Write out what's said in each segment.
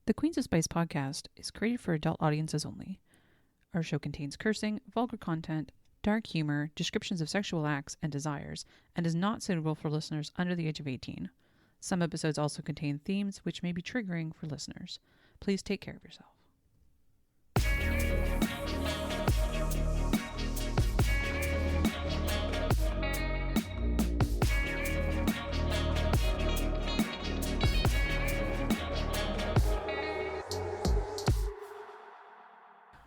The Queens of Spice podcast is created for adult audiences only. Our show contains cursing, vulgar content, dark humor, descriptions of sexual acts and desires, and is not suitable for listeners under the age of 18. Some episodes also contain themes which may be triggering for listeners. Please take care of yourself.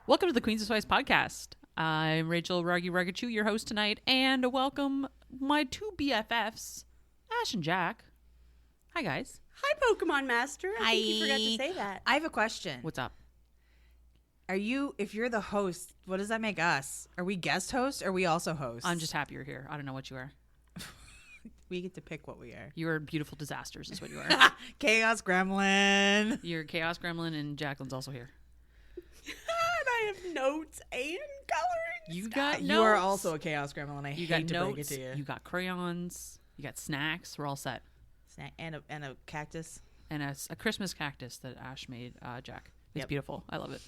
Welcome to the Queens of Spice podcast. I'm Rachel Ruggy Ruggachu, your host tonight, and welcome my two BFFs, Ash and Jack. Hi, guys. Hi, Pokemon Master. I think you forgot to say that. I have a question. What's up? If you're the host, what does that make us? Are we guest hosts or are we also hosts? I'm just happy you're here. I don't know what you are. We get to pick what we are. You are beautiful disasters is what you are. Chaos Gremlin. You're Chaos Gremlin, and Jacqueline's also here. I have notes and coloring. You got notes. You are also a Chaos Gremlin. I hate to break it to you. You got crayons. You got snacks. We're all set. Snack and a cactus. And a Christmas cactus that Ash made, Jack. It's beautiful. I love it.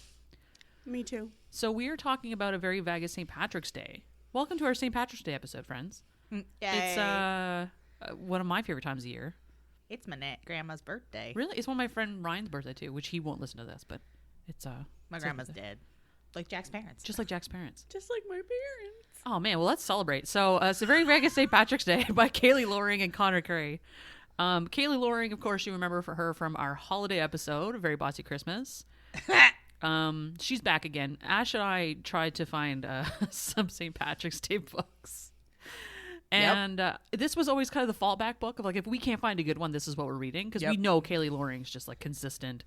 Me too. So we are talking about a very Vegas St. Patrick's Day. Welcome to our St. Patrick's Day episode, friends. Yay. It's one of my favorite times of the year. It's my grandma's birthday. Really? It's one of my friend Ryan's birthday too, which he won't listen to this, but it's my grandma's dead. Like Jack's parents. Just like Jack's parents. Just like my parents. Oh man, well let's celebrate. So it's a very Vegas St. Patrick's Day by Kaley Loring and Connor Crais. Kaley Loring, of course, you remember her from our holiday episode, A Very Bossy Christmas. She's back again. Ash and I tried to find some St. Patrick's Day books. And this was always kind of the fallback book of like, if we can't find a good one, this is what we're reading. Because we know Kaley Loring's just like consistent.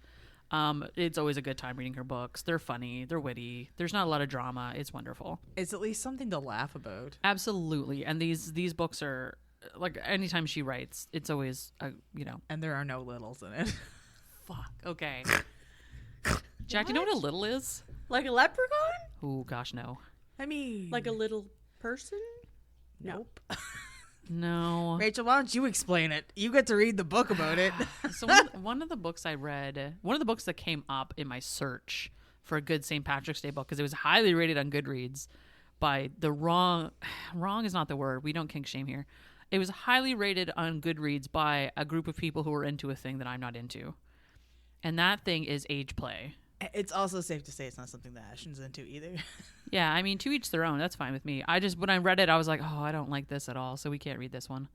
It's always a good time reading her books. They're funny. They're witty. There's not a lot of drama. It's wonderful. It's at least something to laugh about. Absolutely. And these books are like, anytime she writes, it's always, And there are no littles in it. Fuck. Okay. Jack, you know what a little is? Like a leprechaun? Oh, gosh, no. I mean. Like a little person? Nope. No. Rachel, why don't you explain it? You get to read the book about it. So one of the books I read, one of the books that came up in my search for a good St. Patrick's Day book, because it was highly rated on Goodreads by the wrong is not the word. We don't kink shame here. It was highly rated on Goodreads by a group of people who are into a thing that I'm not into. And that thing is age play. It's also safe to say it's not something that Ashton's into either. Yeah, I mean, to each their own. That's fine with me. When I read it, I was like, oh, I don't like this at all, so we can't read this one.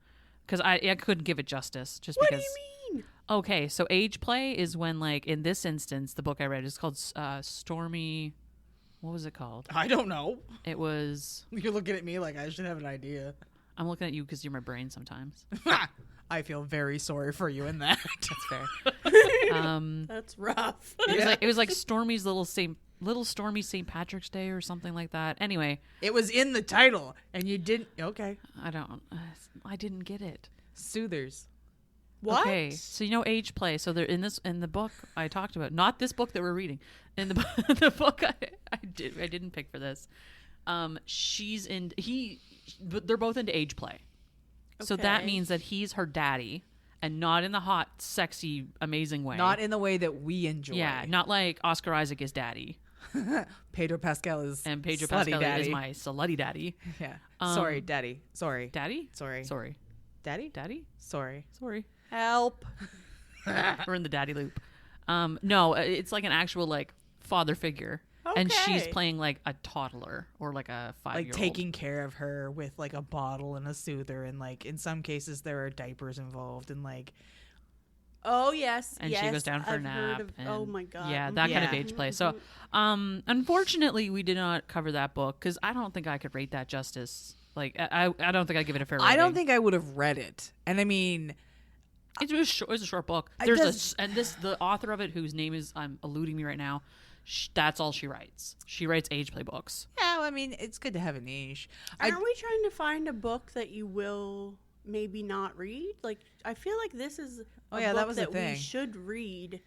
Because I couldn't give it justice. What because. do you mean? Okay, so age play is when, like, in this instance, the book I read is called Stormy. What was it called? I don't know. It was. You're looking at me like I should have an idea. I'm looking at you because you're my brain sometimes. I feel very sorry for you in that. That's fair. That's rough. It was like Stormy's Little Stormy St. Patrick's Day or something like that. Anyway, it was in the title, and you didn't. Okay, I didn't get it. Soothers. What? Okay, so you know age play. So they're in the book I talked about, not this book that we're reading. In the book I didn't pick for this. But they're both into age play. So that means that he's her daddy, and not in the hot, sexy, amazing way. Not in the way that we enjoy. Yeah, not like Oscar Isaac is daddy. Pedro Pascal is and Pedro slutty Pascal daddy. is my slutty daddy. Yeah. Sorry, daddy. Sorry. Daddy? Sorry. Daddy? Daddy? Sorry. Help. We're in the daddy loop. No, it's like an actual like father figure. Okay. And she's playing like a toddler or like a 5-year-old. Like taking care of her with like a bottle and a soother, and like in some cases there are diapers involved, and like Oh yes. And she goes down for a nap. Oh my god. Yeah, that kind of age play. So unfortunately we did not cover that book because I don't think I could rate that justice. Like I don't think I'd give it a fair rating. I don't think I would have read it. And I mean, it was a short book. The author of it, whose name is eluding me right now. That's all she writes. She writes age play books. Yeah, I mean, it's good to have a niche. Aren't we trying to find a book that you will maybe not read? Like, I feel like this is a book that we should read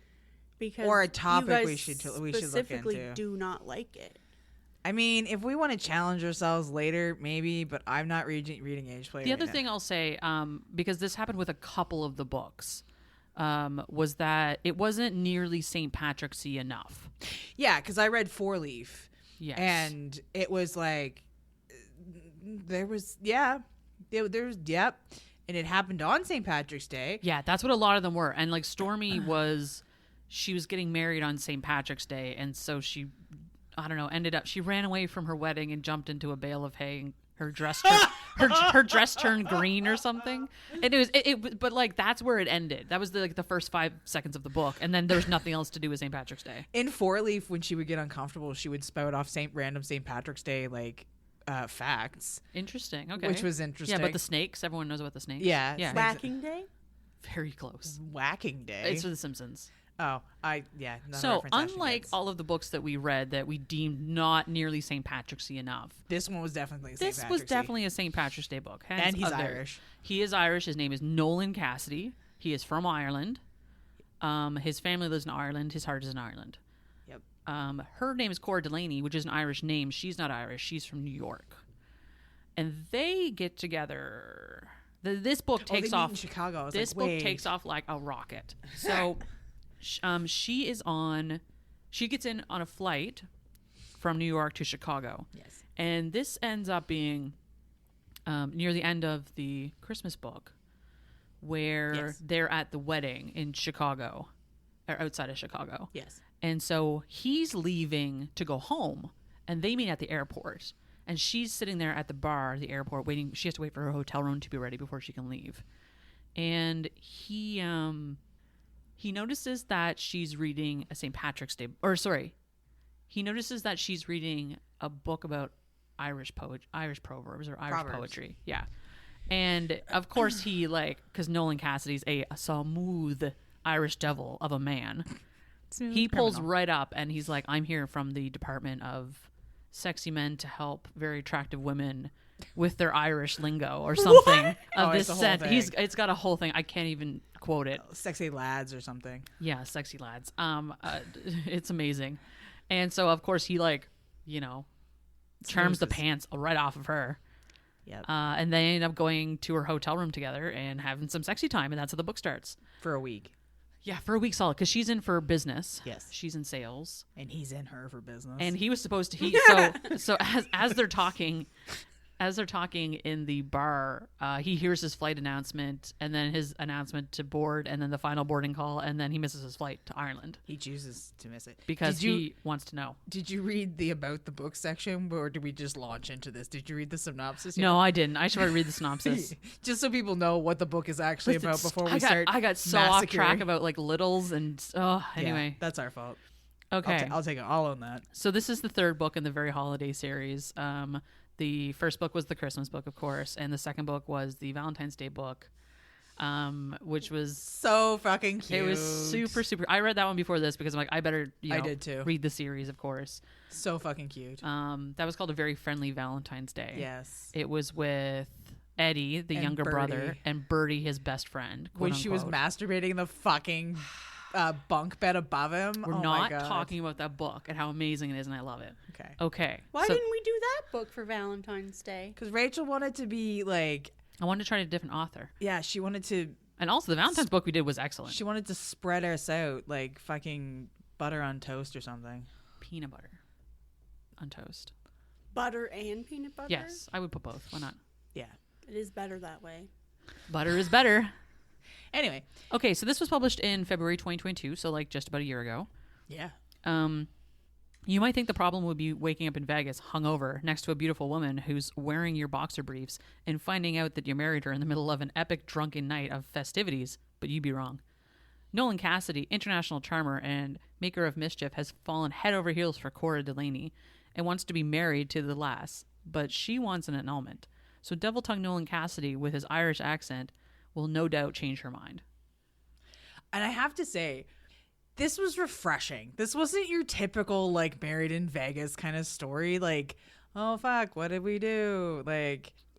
because or a topic you guys we should look into. Specifically, do not like it. I mean, if we want to challenge ourselves later, maybe, but I'm not reading age play. The other thing I'll say, because this happened with a couple of the books, was that it wasn't nearly St. Patrick's-y enough. Yeah, because I read Four Leaf. Yes. And it was like, there's, yep. And it happened on St. Patrick's Day. Yeah, that's what a lot of them were. And like Stormy she was getting married on St. Patrick's Day. And so she, I don't know, she ran away from her wedding and jumped into a bale of hay and her dress her dress turned green or something. And but like that's where it ended. That was the first 5 seconds of the book, and then there was nothing else to do with St. Patrick's Day. In Four Leaf, when she would get uncomfortable, she would spout off random St. Patrick's Day facts. Interesting. Okay, which was interesting. Yeah, but the snakes. Everyone knows about the snakes. Yeah. Whacking Day. Very close. Whacking Day. It's for The Simpsons. Oh, So, unlike all of the books that we read that we deemed not nearly St. Patrick's-y enough, this one was definitely a St. Patrick's Day book. And he's Irish. He is Irish. His name is Nolan Cassidy. He is from Ireland. His family lives in Ireland. His heart is in Ireland. Yep. Her name is Cora Delaney, which is an Irish name. She's not Irish. She's from New York. And they get together. This book takes off. In Chicago. This book takes off like a rocket. So... she gets in on a flight from New York to Chicago. Yes. And this ends up being near the end of the Christmas book where they're at the wedding in Chicago or outside of Chicago. Yes. And so he's leaving to go home and they meet at the airport and she's sitting there at the bar, the airport, waiting. She has to wait for her hotel room to be ready before she can leave. And he notices that she's reading a St. Patrick's Day, he notices that she's reading a book about Irish proverbs or Irish poetry. Yeah. And of course he because Nolan Cassidy's a smooth Irish devil of a man. He pulls right up and he's like, I'm here from the Department of Sexy Men to help very attractive women with their Irish lingo or something of this set. It's got a whole thing. I can't even quote it. Sexy lads or something. Yeah, sexy lads. It's amazing. And so of course he charms the pants right off of her. Yep. And they end up going to her hotel room together and having some sexy time, and that's how the book starts. For a week. Yeah, for a week solid, because she's in for business. Yes. She's in sales. And he's in her for business. And he was supposed to so as they're talking in the bar, he hears his flight announcement and then his announcement to board and then the final boarding call, and then he misses his flight to Ireland. He chooses to miss it. Because he wants to know. Did you read the about the book section, or did we just launch into this? Did you read the synopsis? No, I didn't. I should probably read the synopsis. Just so people know what the book is actually about before we start. I got so off track about littles and anyway. Yeah, that's our fault. Okay. I'll take it. I'll own that. So this is the third book in the very holiday series. The first book was the Christmas book, of course, and the second book was the Valentine's Day book, which was so fucking cute. It was super, super. I read that one before this because I'm like, I better, I did too. Read the series, of course. So fucking cute. That was called A Very Friendly Valentine's Day. Yes. It was with Eddie, the younger brother, and Bertie, his best friend. When she was masturbating in the fucking bunk bed above him. We're not talking about that book and how amazing it is, and I love it. Okay. Why didn't we do that book for Valentine's Day? Because Rachel wanted to be I wanted to try a different author. Yeah, she wanted to. And also the Valentine's book we did was excellent. She wanted to spread us out like fucking butter on toast or something. Peanut butter on toast. Butter and peanut butter? Yes, I would put both. Why not? Yeah. It is better that way. Butter is better. Anyway. Okay, so this was published in February 2022, so just about a year ago. Yeah. You might think the problem would be waking up in Vegas hungover next to a beautiful woman who's wearing your boxer briefs and finding out that you married her in the middle of an epic drunken night of festivities, but you'd be wrong. Nolan Cassidy, international charmer and maker of mischief, has fallen head over heels for Cora Delaney and wants to be married to the lass, but she wants an annulment. So devil-tongued Nolan Cassidy, with his Irish accent, will no doubt change her mind. And I have to say, this was refreshing. This wasn't your typical, married in Vegas kind of story. Oh, fuck, what did we do?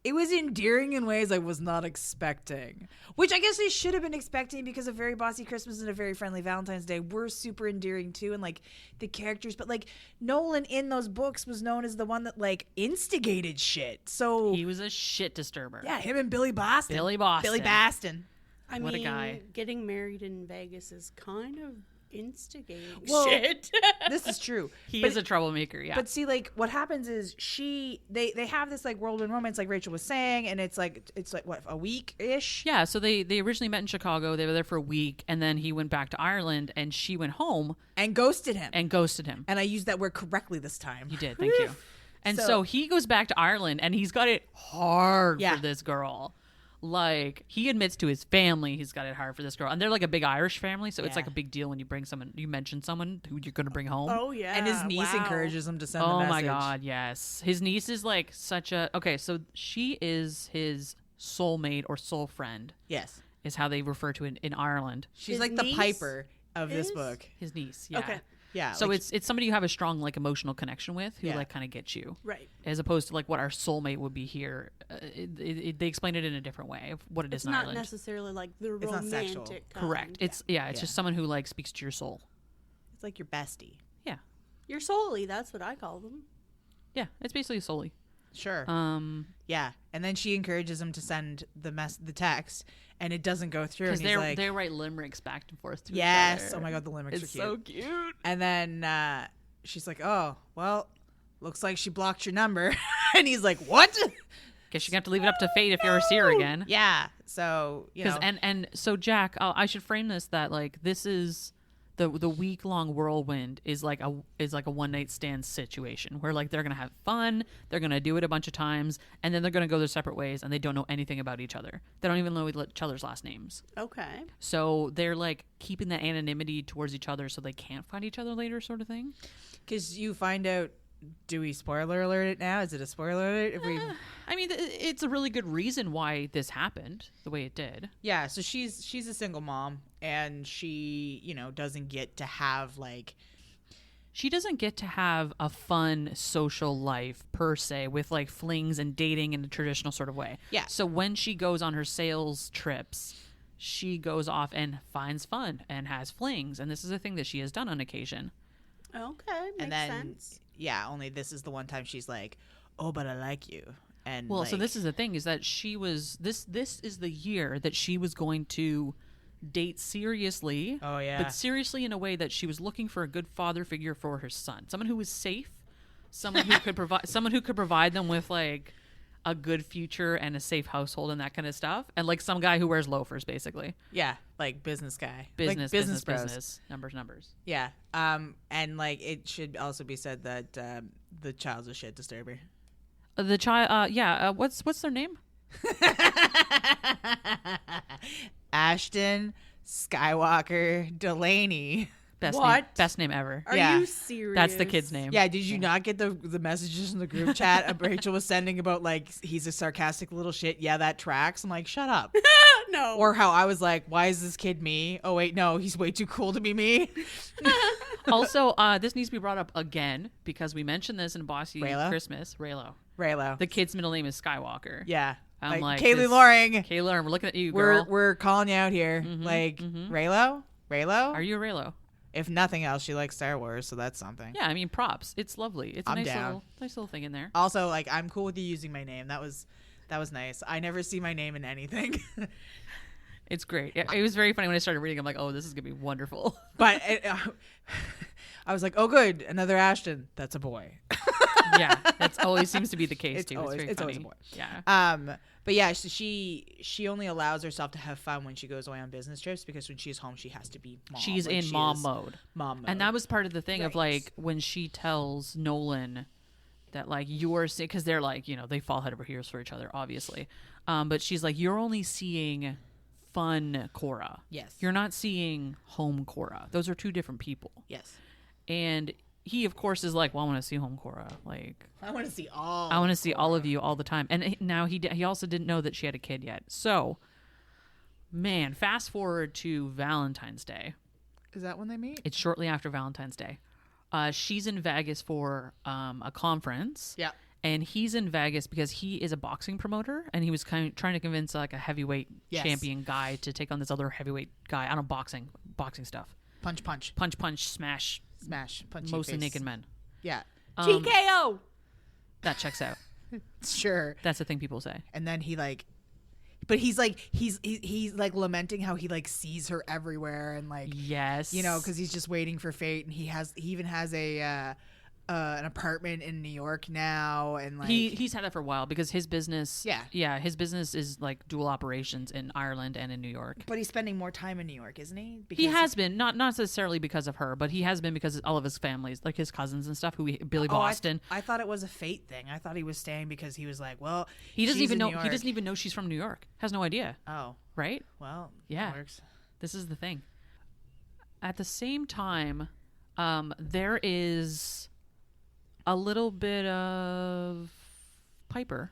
It was endearing in ways I was not expecting. Which I guess I should have been expecting because A Very Bossy Christmas and A Very Friendly Valentine's Day were super endearing too. And, the characters. But, Nolan in those books was known as the one that, instigated shit. So he was a shit disturber. Yeah, him and Billy Boston. Billy Boston. What a guy. Getting married in Vegas is kind of instigating shit. This is true. He is a troublemaker, yeah. But see, like, what happens is they have this like whirlwind romance, like Rachel was saying, and it's like what, a week-ish? Yeah, so they originally met in Chicago. They were there for a week, and then he went back to Ireland, and she went home. And ghosted him. And I used that word correctly this time. You did, thank you. And so he goes back to Ireland, and he's got it hard for this girl. Like, he admits to his family he's got it hard for this girl. And they're like a big Irish family, so it's like a big deal when you mention someone who you're going to bring home. Oh, yeah. And his niece encourages him to send the message. Oh, my God, yes. His niece is like such a... Okay, so she is his soulmate or soul friend. Yes. Is how they refer to it in Ireland. She's like the Piper of this book. His niece, yeah. Okay. Yeah. So like, it's somebody you have a strong like emotional connection with who like kind of gets you. Right. As opposed to like what our soulmate would be here. They explain it in a different way of what it is in Ireland. It's not necessarily like the romantic kind. Correct. It's just someone who like speaks to your soul. It's like your bestie. Yeah. Your soully, that's what I call them. Yeah, it's basically soully. Sure. Yeah, and then she encourages him to send the text, and it doesn't go through. Because they write limericks back and forth to each other. Oh my God, the limericks are cute. So cute. And then she's like, "Oh, well, looks like she blocked your number," and he's like, "What?" Guess you're gonna have to leave it up to fate if you ever see her again. Yeah. So you know, and so Jack, I should frame this that like this is. The week-long whirlwind is like a one-night stand situation where like they're gonna have fun, they're gonna do it a bunch of times, and then they're gonna go their separate ways, and they don't know anything about each other. They don't even know each other's last names. Okay. So they're like keeping that anonymity towards each other so they can't find each other later, sort of thing. Because you find out. Do we spoiler alert it now? Is it a spoiler alert? I mean, it's a really good reason why this happened the way it did. Yeah, so she's a single mom, and she, doesn't get to have she doesn't get to have a fun social life per se with like flings and dating in a traditional sort of way. Yeah. So when she goes on her sales trips, she goes off and finds fun and has flings, and this is a thing that she has done on occasion. Okay, makes sense. Yeah, only this is the one time she's like, "Oh, but I like you." And so this is the thing is that she was this is the year that she was going to date seriously. Oh yeah. But seriously in a way that she was looking for a good father figure for her son. Someone who was safe, someone who could provide them with like a good future and a safe household and that kind of stuff. And like some guy who wears loafers basically. Yeah, like business guy. Business. Numbers. Yeah. And like it should also be said that the child's a shit disturber. The child what's their name? Ashton Skywalker Delaney. Best name ever. Are you serious? That's the kid's name. Yeah, did you not get the messages in the group chat Rachel was sending about like he's a sarcastic little shit? Yeah, that tracks. I'm like, shut up. No. Or how I was like, why is this kid me? Oh wait, no, he's way too cool to be me. Also, this needs to be brought up again because we mentioned this in Bossy Christmas. Raylo. The kid's middle name is Skywalker. Yeah. I'm like Kaley Loring. We're looking at you, girl. We're calling you out here. Raylo? Are you a Raylo? If nothing else, she likes Star Wars, so that's something. Yeah, I mean, props. It's lovely. It's a nice little thing in there. Also, like, I'm cool with you using my name. That was nice. I never see my name in anything. It's great. It was very funny when I started reading. I'm like, oh, this is gonna be wonderful. But I was like, oh, good, another Ashton. That's a boy. Yeah, that's always seems to be the case too. It's always a boy. Yeah. But yeah, so she only allows herself to have fun when she goes away on business trips because when she's home, she has to be mom. She's in mom mode. And that was part of the thing of like when she tells Nolan that like you're because they're like they fall head over heels for each other, obviously. But she's like you're only seeing fun Cora. Yes. You're not seeing home Cora. Those are two different people. Yes. And he, of course, is like, well, I want to see home Cora. Like, I want to see all. I want to see all of you all the time. And now he also didn't know that she had a kid yet. So, man, fast forward to Valentine's Day. Is that when they meet? It's shortly after Valentine's Day. She's in Vegas for a conference. Yeah. And he's in Vegas because he is a boxing promoter, and he was kind of trying to convince like a heavyweight champion guy to take on this other heavyweight guy. I don't know, boxing stuff. Punch, smash, punch. Mostly naked men. Yeah. TKO. That checks out. Sure. That's the thing people say. And then he But he's like he's like lamenting how he like sees her everywhere and like yes, you know, because he's just waiting for fate, and he even has an apartment in New York now, and like he's had that for a while because his business his business is like dual operations in Ireland and in New York. But he's spending more time in New York, isn't he? Because he has been not necessarily because of her, but he has been because of all of his families, like his cousins and stuff. Billy Boston. I thought it was a fate thing. I thought he was staying because he was like, well, he doesn't even know. He doesn't even know she's from New York. Has no idea. Oh, right. Well, yeah. That works. This is the thing. At the same time, there is a little bit of Piper.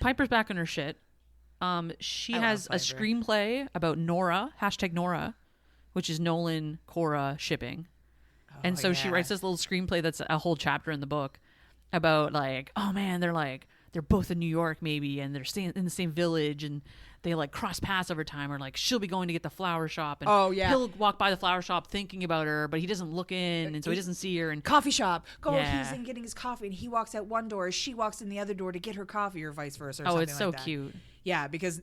Piper's back on her shit. She has a screenplay about Nora, #Nora, which is Nolan Cora shipping. And so she writes this little screenplay that's a whole chapter in the book about like, oh man, they're both in New York maybe, and they're staying in the same village, and they like cross paths over time, or like she'll be going to get the flower shop, and he'll walk by the flower shop thinking about her, but he doesn't look in, and so he doesn't see her. And coffee shop, he's in getting his coffee, and he walks out one door, she walks in the other door to get her coffee, or vice versa. Or something it's so like that. Cute. Yeah, because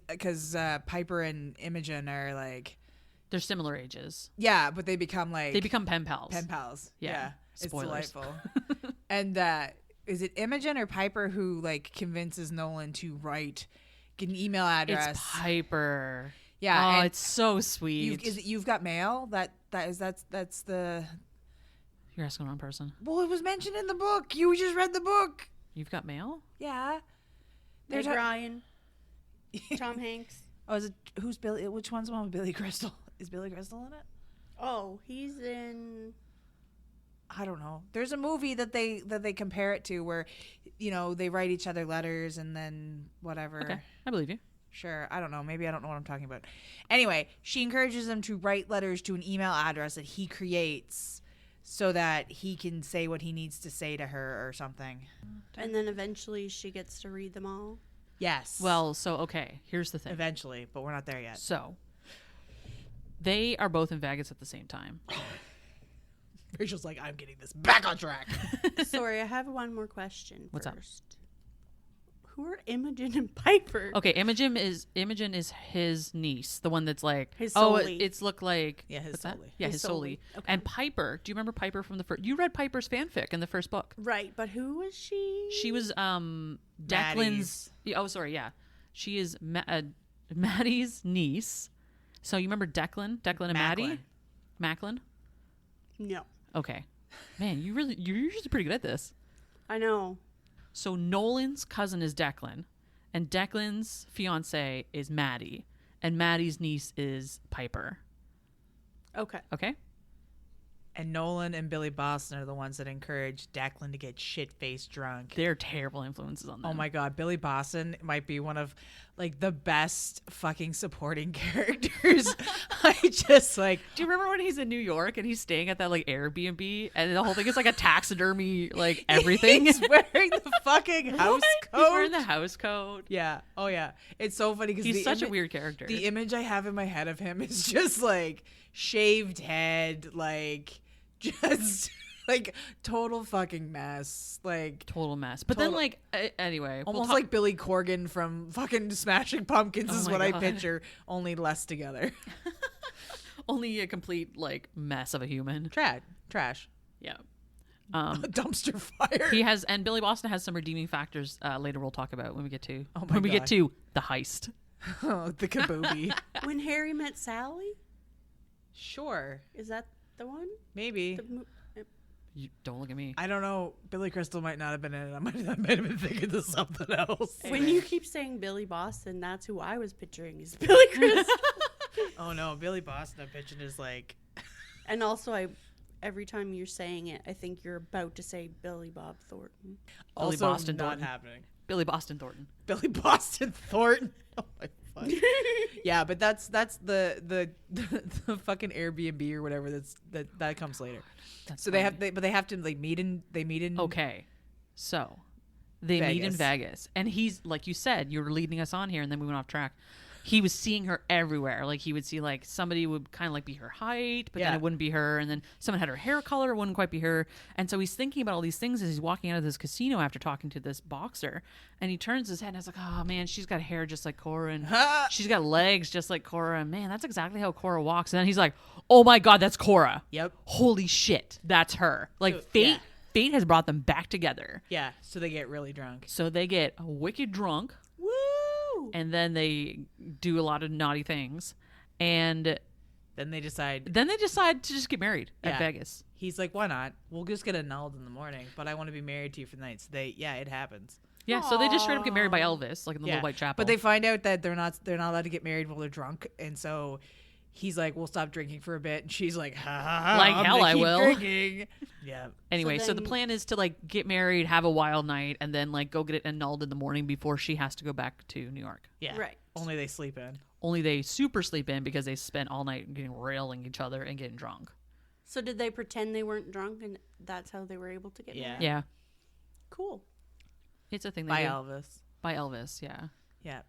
Piper and Imogen are like they're similar ages. Yeah, but they become pen pals. Pen pals. Yeah. Spoilers. It's delightful. And is it Imogen or Piper who like convinces Nolan to get an email address? It's Piper. Yeah. Oh, it's so sweet. You've got mail? That's the. You're asking the wrong person. Well, it was mentioned in the book. You just read the book. You've got mail? Yeah. There's Ryan. Tom Hanks. Oh, is it who's Billy? Which one's the one with Billy Crystal? Is Billy Crystal in it? Oh, he's in. I don't know. There's a movie that they compare it to where, you know, they write each other letters and then whatever. Okay, I believe you. Sure. I don't know. Maybe I don't know what I'm talking about. Anyway, she encourages them to write letters to an email address that he creates so that he can say what he needs to say to her or something. And then eventually she gets to read them all. Yes. Well, so, okay, here's the thing. Eventually, but we're not there yet. So, they are both in Vegas at the same time. Rachel's like, I'm getting this back on track. Sorry, I have one more question. What's up? Who are Imogen and Piper? Okay, Imogen is his niece, the one that's like his Soli. It's looked like his Soli. Yeah, his Soli. Okay. And Piper, do you remember Piper from the first? You read Piper's fanfic in the first book, right? But who was she? She was Declan's. Oh, sorry, yeah, she is Maddie's niece. So you remember Declan and Maddie? Macklin? No. Okay. Man, you're usually pretty good at this. I know. So Nolan's cousin is Declan, and Declan's fiance is Maddie, and Maddie's niece is Piper. Okay. Okay? And Nolan and Billy Boston are the ones that encourage Declan to get shit-faced drunk. They're terrible influences on them. Oh my God. Billy Boston might be one of like the best fucking supporting characters. I just like. Do you remember when he's in New York and he's staying at that like Airbnb and the whole thing is like a taxidermy, like everything? He's wearing the fucking house coat. He's wearing the house coat. Yeah. Oh yeah. It's so funny because he's such a weird character. The image I have in my head of him is just like shaved head, like just like total fucking mess, like total mess. But then like anyway, almost like Billy Corgan from fucking Smashing Pumpkins is what God. I picture, only less together. Only a complete like mess of a human. Trash. Yeah. A dumpster fire. He has, and Billy Boston has some redeeming factors later we'll talk about when we get to we get to the heist. Oh, the kaboobie. When Harry Met Sally? Sure. Is that the one? Maybe. You don't look at me. I don't know. Billy Crystal might not have been in it. I might have been thinking of something else. When you keep saying Billy Boston, that's who I was picturing is Billy Crystal. Oh no, Billy Boston I'm picturing is like. And also, every time you're saying it, I think you're about to say Billy Bob Thornton. Also, Billy Boston not Thornton. happening. Billy Boston Thornton. Billy Boston Thornton. Oh my fuck. Yeah, but that's the fucking Airbnb or whatever that comes later. That's so funny. they have to like meet in. Okay, so they meet in Vegas, and he's like you said, you were leading us on here, and then we went off track. he was seeing her everywhere. Like he would see like somebody would kind of like be her height, but then it wouldn't be her. And then someone had her hair color, it wouldn't quite be her. And so he's thinking about all these things as he's walking out of this casino after talking to this boxer. And he turns his head and it's like, oh man, she's got hair just like Cora, and she's got legs just like Cora. And man, that's exactly how Cora walks. And then he's like, oh my God, that's Cora. Yep. Holy shit, that's her. Like fate has brought them back together. Yeah. So they get really drunk. So they get wicked drunk. Woo! And then they do a lot of naughty things. And then they decide to just get married at Vegas. He's like, why not? We'll just get annulled in the morning, but I want to be married to you for the night. So it happens. Yeah, so they just straight up get married by Elvis, like in the Little White Chapel. But they find out that they're not allowed to get married while they're drunk, and so he's like, we'll stop drinking for a bit, and she's like, ha ha ha, like hell I will. Drinking. Yeah. Anyway, so the plan is to like get married, have a wild night, and then like go get it annulled in the morning before she has to go back to New York. Yeah. Right. Only they sleep in. Only they super sleep in because they spent all night railing each other and getting drunk. So did they pretend they weren't drunk, and that's how they were able to get married? Yeah. Cool. It's a thing by Elvis. By Elvis, yeah. Yeah.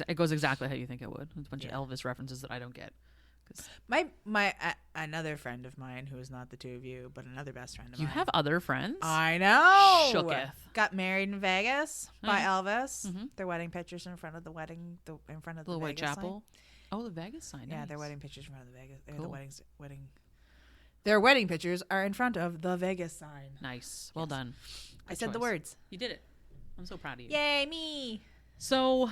It goes exactly how you think it would. It's a bunch of Elvis references that I don't get. My another friend of mine, who is not the two of you, but another best friend of mine. You have other friends? I know. Shooketh. Got married in Vegas by Elvis. Mm-hmm. Their wedding pictures in front of the wedding, in front of the Little White Vegas Chapel. sign. Oh, the Vegas sign. Yeah, nice. their wedding pictures in front of the Vegas. Cool. The wedding. Their wedding pictures are in front of the Vegas sign. Nice. Well done. I said the words. You did it. I'm so proud of you. Yay, me. So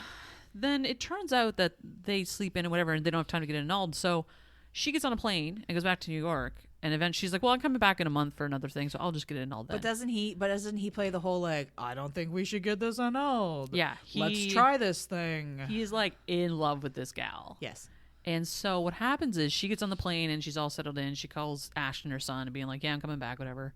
then it turns out that they sleep in and whatever, and they don't have time to get it annulled. So she gets on a plane and goes back to New York. And eventually she's like, well, I'm coming back in a month for another thing, so I'll just get it annulled then. But doesn't he play the whole like, I don't think we should get this annulled. Yeah. Let's try this thing. He's like in love with this gal. Yes. And so what happens is she gets on the plane and she's all settled in. She calls Ashton, her son, and being like, yeah, I'm coming back, whatever.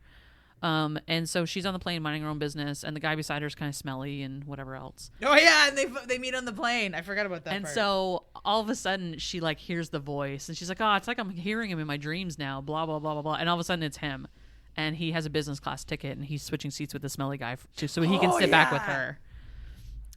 And so she's on the plane minding her own business, and the guy beside her is kind of smelly and whatever else. Oh yeah, and they meet on the plane. I forgot about that and part. So all of a sudden she like hears the voice, and she's like, oh, it's like I'm hearing him in my dreams now, blah blah blah blah blah. And all of a sudden it's him, and he has a business class ticket, and he's switching seats with the smelly guy so he can sit back with her.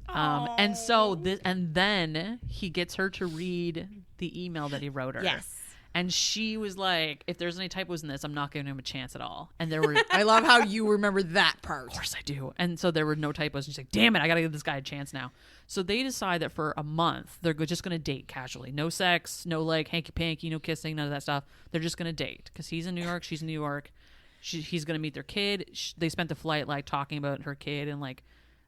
And so then he gets her to read the email that he wrote her. Yes. And she was like, if there's any typos in this, I'm not giving him a chance at all. And there were... I love how you remember that part. Of course I do. And so there were no typos. And she's like, damn it, I got to give this guy a chance now. So they decide that for a month, they're just going to date casually. No sex, no like hanky-panky, no kissing, none of that stuff. They're just going to date. Because he's in New York, she's in New York. He's going to meet their kid. They spent the flight like talking about her kid, and like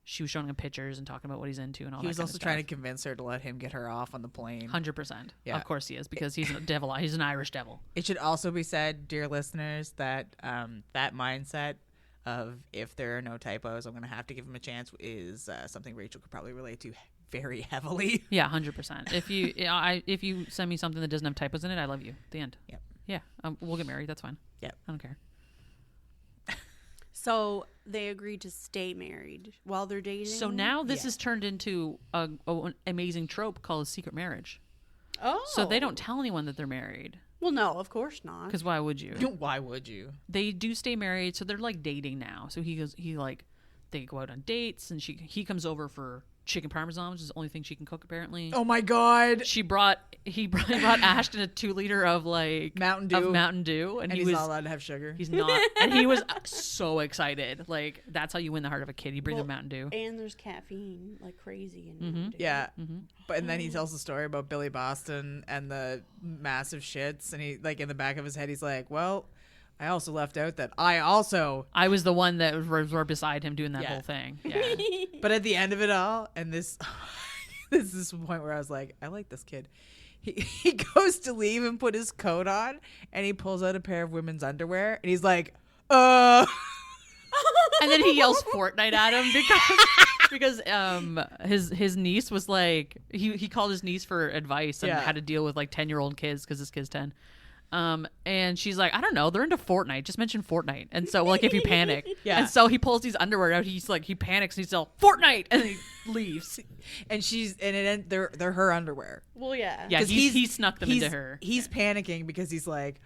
she was showing him pictures and talking about what he's into and all that. He was kind also of trying to stuff. convince her to let him get her off on the plane. 100%. Yeah. Of course he is, because he's a devil. He's an Irish devil. It should also be said, dear listeners, that that mindset of if there are no typos, I'm going to have to give him a chance is something Rachel could probably relate to very heavily. Yeah, 100%. If you send me something that doesn't have typos in it, I love you. The end. Yep. Yeah, we'll get married. That's fine. Yep. I don't care. So they agreed to stay married while they're dating. So now this is turned into an amazing trope called a secret marriage. Oh. So they don't tell anyone that they're married. Well, no, of course not. Because why would you? Why would you? They do stay married, so they're like dating now. So they go out on dates, and he comes over for chicken parmesan, which is the only thing she can cook apparently. Oh my God. He brought Ashton a 2-liter of like Mountain Dew, and he's not allowed to have sugar. He's not, and he was so excited. Like that's how you win the heart of a kid. You bring them Mountain Dew, and there's caffeine like crazy in Mountain Dew. Yeah, but and then he tells the story about Billy Boston and the massive shits, and he like in the back of his head he's like, well, I also left out that I was the one that was beside him doing that whole thing. Yeah. But at the end of it all, and this is the point where I was like, I like this kid. He goes to leave and put his coat on, and he pulls out a pair of women's underwear, and he's like, And then he yells Fortnite at him because his niece was like he called his niece for advice and had to deal with like 10-year-old kids because his kid's 10. And she's like, I don't know, they're into Fortnite. Just mention Fortnite. And so like if you panic. Yeah. And so he pulls these underwear out. He panics and he's all Fortnite, and he leaves. And they're her underwear. Well, yeah. Yeah, he snuck them into her. He's panicking because he's like,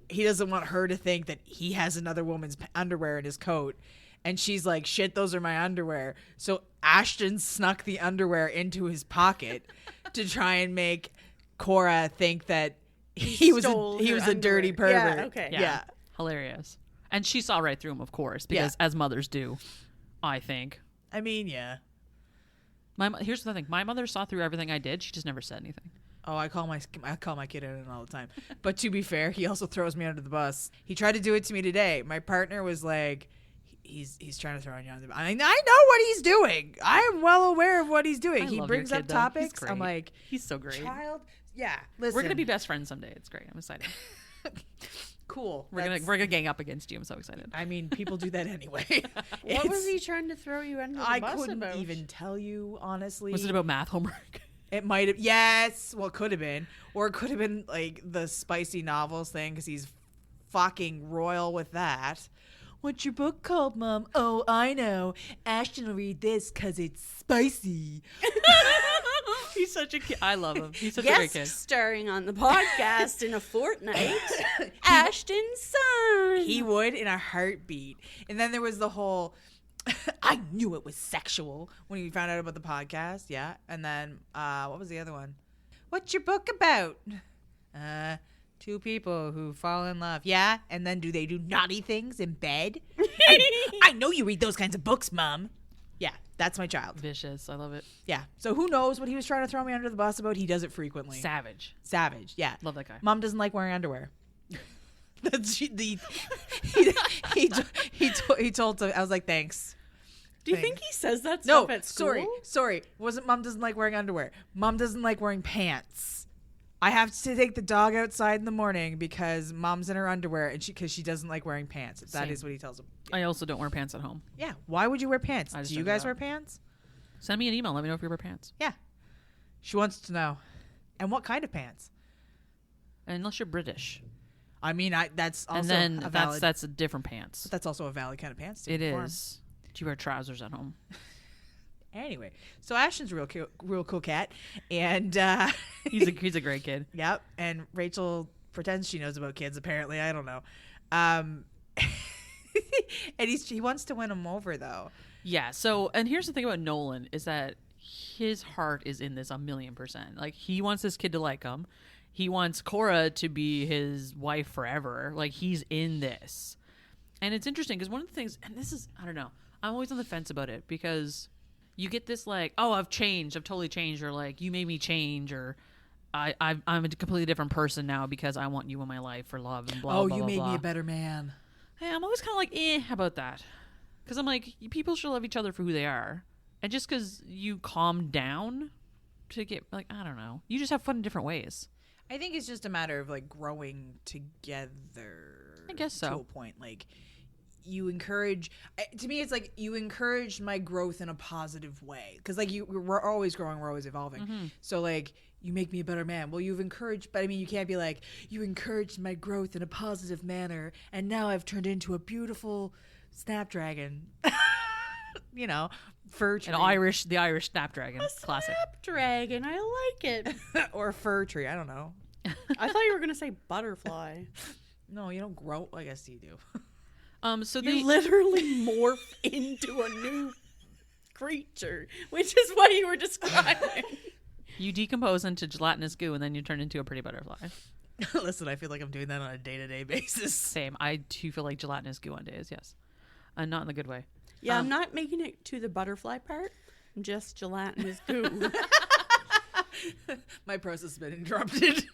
he doesn't want her to think that he has another woman's underwear in his coat. And she's like, shit, those are my underwear. So Ashton snuck the underwear into his pocket to try and make Cora think that he was a dirty pervert. Yeah, okay. Yeah. Hilarious. And she saw right through him, of course, because as mothers do, I think. I mean, yeah. Here's the thing. My mother saw through everything I did. She just never said anything. Oh, I call my kid out all the time. But to be fair, he also throws me under the bus. He tried to do it to me today. My partner was like, he's trying to throw you under the bus. I know what he's doing. I am well aware of what he's doing. He brings up topics. I'm like, he's so great. Child, yeah. Listen, we're gonna be best friends someday. It's great. I'm excited. Cool. We're gonna gang up against you. I'm so excited. I mean, people do that anyway. What was he trying to throw you under the bus about? I couldn't even tell you, honestly. Was it about math homework? It might have. Yes. Well, it could have been. Or it could have been like the spicy novels thing because he's fucking royal with that. What's your book called, Mom? Oh, I know. Ashton will read this because it's spicy. He's such a kid. I love him. He's such a great kid. Starring on the podcast in a fortnight, Ashton's son. He would in a heartbeat. And then there was the whole, I knew it was sexual when he found out about the podcast. Yeah. And then, what was the other one? What's your book about? Two people who fall in love. Yeah. And then do they do naughty things in bed? I know you read those kinds of books, Mom. Yeah. That's my child. Vicious. I love it. Yeah. So who knows what he was trying to throw me under the bus about? He does it frequently. Savage. Yeah. Love that guy. Mom doesn't like wearing underwear. He told I was like, thanks. Do you think he says that stuff at school? Sorry. It wasn't Mom doesn't like wearing underwear. Mom doesn't like wearing pants. I have to take the dog outside in the morning because Mom's in her underwear and because she doesn't like wearing pants. That is what he tells him. I also don't wear pants at home. Yeah. Why would you wear pants? Do you guys wear pants? Send me an email. Let me know if you wear pants. Yeah. She wants to know. And what kind of pants? Unless you're British. I mean, that's also and then that's a different pants. But that's also a valid kind of pants. It is. Do you wear trousers at home? Anyway, so Ashton's a real cool cat, and he's a great kid. Yep, and Rachel pretends she knows about kids. Apparently, I don't know. And he wants to win him over though. Yeah. So, and here's the thing about Nolan is that his heart is in this 1,000,000%. Like he wants this kid to like him. He wants Cora to be his wife forever. Like he's in this, and it's interesting because one of the things, and this is I don't know, I'm always on the fence about it because. You get this like, oh, I've totally changed, or like you made me change, or I'm a completely different person now because I want you in my life for love and blah. Oh, you made me a better man. Hey, I'm always kind of like, about that, because I'm like, people should love each other for who they are, and just because you calm down to get like, I don't know, you just have fun in different ways. I think it's just a matter of like growing together. I guess so. To a point, like. You encourage to me it's like you encourage my growth in a positive way because like we're always growing, we're always evolving. So like you make me a better man. Well, you've encouraged, but I mean you can't be like you encouraged my growth in a positive manner and now I've turned into a beautiful snapdragon. You know, fir tree. The Irish snapdragon. Classic. Snapdragon, I like it. Or fir tree, I don't know. I thought you were gonna say butterfly. No, you don't grow. I guess you do. So you literally morph into a new creature, which is what you were describing. You decompose into gelatinous goo, and then you turn into a pretty butterfly. Listen, I feel like I'm doing that on a day-to-day basis. Same. I do feel like gelatinous goo on days, yes. Not in a good way. Yeah, I'm not making it to the butterfly part. I'm just gelatinous goo. My process has been interrupted.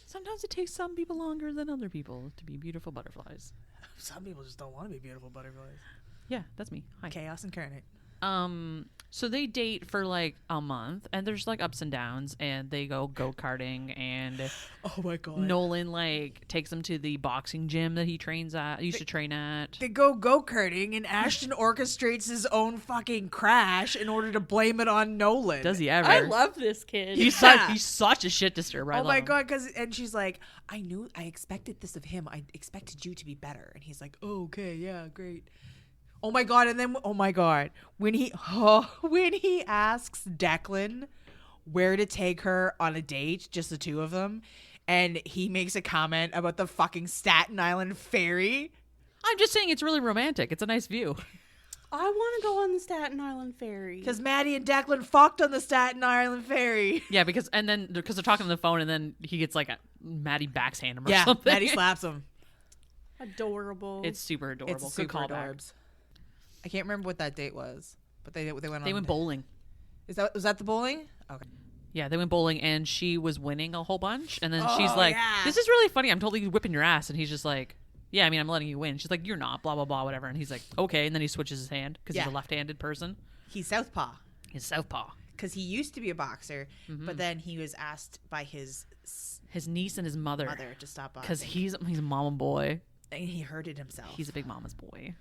Sometimes it takes some people longer than other people to be beautiful butterflies. Some people just don't want to be beautiful butterflies. Yeah, that's me. Hi. Chaos incarnate. So they date for like a month, and there's like ups and downs, and they go go-karting, and oh my god, Nolan like takes them to the boxing gym that he used to train at. They go go-karting, and Ashton orchestrates his own fucking crash in order to blame it on Nolan. Does he ever? I love this kid. He's such a shit disturber. Oh my god, and she's like, I expected this of him. I expected you to be better, and he's like, oh, okay, yeah, great. Oh my god, and then when he asks Declan where to take her on a date, just the two of them, and he makes a comment about the fucking Staten Island ferry. I'm just saying it's really romantic. It's a nice view. I want to go on the Staten Island ferry. Because Maddie and Declan fucked on the Staten Island ferry. Yeah, because they're talking on the phone, and then he gets like Maddie backhand him or something. Maddie slaps him. Adorable. It's super adorable. It's super Good adorbs. I can't remember what that date was, but they went on. They went bowling. Was that the bowling? Okay. Yeah, they went bowling, and she was winning a whole bunch, and then she's like, "This is really funny. I'm totally whipping your ass," and he's just like, "Yeah, I mean, I'm letting you win." She's like, "You're not." Blah blah blah, whatever. And he's like, "Okay," and then he switches his hand because he's a left-handed person. He's southpaw. He's southpaw. Because he used to be a boxer, but then he was asked by his niece and his mother to stop boxing. Because he's a mama boy. And he hurted himself. He's a big mama's boy.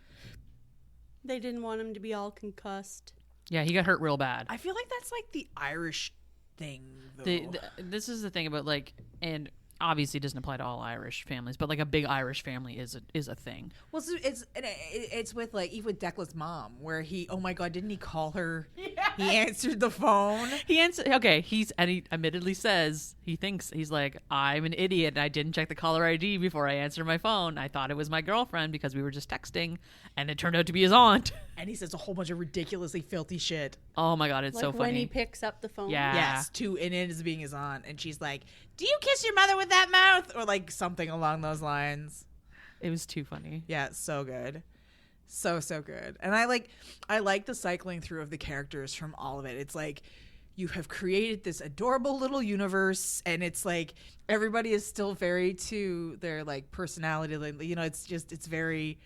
They didn't want him to be all concussed. Yeah, he got hurt real bad. I feel like that's like the Irish thing, though. This is the thing about like, and obviously it doesn't apply to all Irish families, but like a big Irish family is a thing. Well, so it's with like even with Declan's mom, where he, oh my god, didn't he call her? Yeah. He answered the phone. He admittedly says he's like, I'm an idiot and I didn't check the caller ID before I answered my phone. I thought it was my girlfriend because we were just texting, and it turned out to be his aunt. And he says a whole bunch of ridiculously filthy shit. Oh my god, it's like so funny when he picks up the phone. Yeah. Yes, and it is being his aunt, and she's like, "Do you kiss your mother with that mouth?" Or like something along those lines. It was too funny. Yeah, so good. So good. And I like the cycling through of the characters from all of it. It's like you have created this adorable little universe, and it's like everybody is still very to their like personality. Like, you know, it's very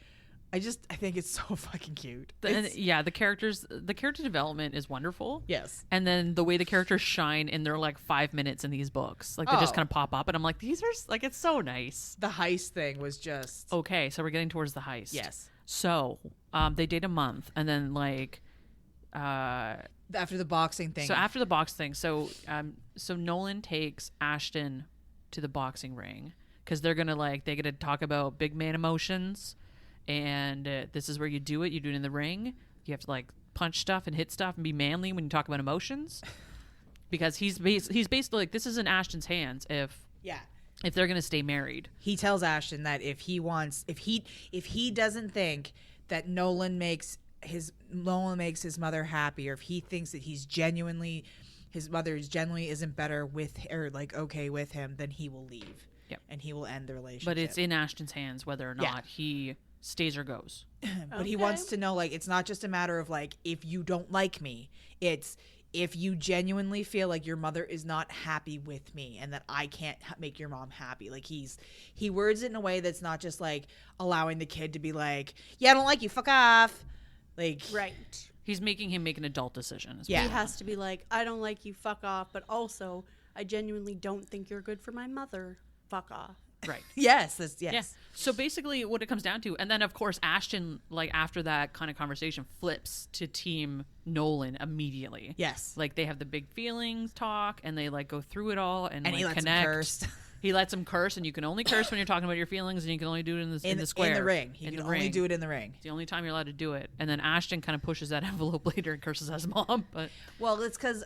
I think it's so fucking cute. The character development is wonderful. Yes. And then the way the characters shine in their like 5 minutes in these books, like they just kind of pop up, and I'm like, these are like, it's so nice. The heist thing was just okay. So we're getting towards the heist. Yes. So they date a month, and then like after the boxing thing. So after the box thing, so Nolan takes Ashton to the boxing ring because they get to talk about big man emotions. And this is where you do it. You do it in the ring. You have to like punch stuff and hit stuff and be manly when you talk about emotions. Because he's basically like, this is in Ashton's hands if they're gonna stay married. He tells Ashton that if he doesn't think that Nolan makes his mother happy, or if he thinks that his mother genuinely isn't better with or like okay with him, then he will leave. Yep. And he will end the relationship. But it's in Ashton's hands whether or not he stays or goes. But he wants to know, like, it's not just a matter of like, if you don't like me, it's if you genuinely feel like your mother is not happy with me and that I can't make your mom happy. Like he words it in a way that's not just like allowing the kid to be like, yeah, I don't like you, fuck off. Like, right. He's making him make an adult decision. Yeah. He has to be like, I don't like you, fuck off, but also I genuinely don't think you're good for my mother. Fuck off. Right. Yes. Yeah. So basically what it comes down to, and then of course Ashton, like after that kind of conversation, flips to team Nolan immediately. Yes. Like they have the big feelings talk, and they like go through it all, and like he lets connect. him curse. He lets him curse, and you can only curse when you're talking about your feelings, and you can only do it in the square. In the ring. You can only do it in the ring. It's the only time you're allowed to do it. And then Ashton kind of pushes that envelope later and curses at his mom. But well, it's because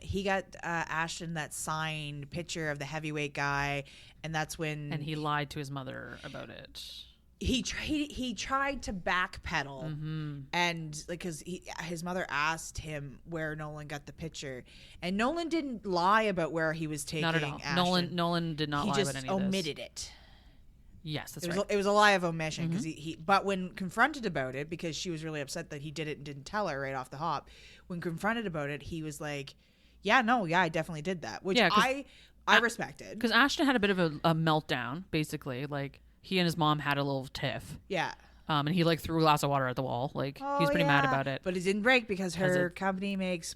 he got Ashton that signed picture of the heavyweight guy, and that's when... And he lied to his mother about it. He tried to backpedal, and like because his mother asked him where Nolan got the picture, and Nolan didn't lie about where he was taking. Not at all. Ashton. Nolan did not lie about any of this. He just omitted it. Yes, that's right. It was a lie of omission because But when confronted about it, because she was really upset that he did it and didn't tell her right off the hop. When confronted about it, he was like, "Yeah, I definitely did that," which I respected, because Ashton had a bit of a meltdown, basically, like. He and his mom had a little tiff. Yeah. And he like threw a glass of water at the wall. Like he's pretty mad about it. But it didn't break because her company makes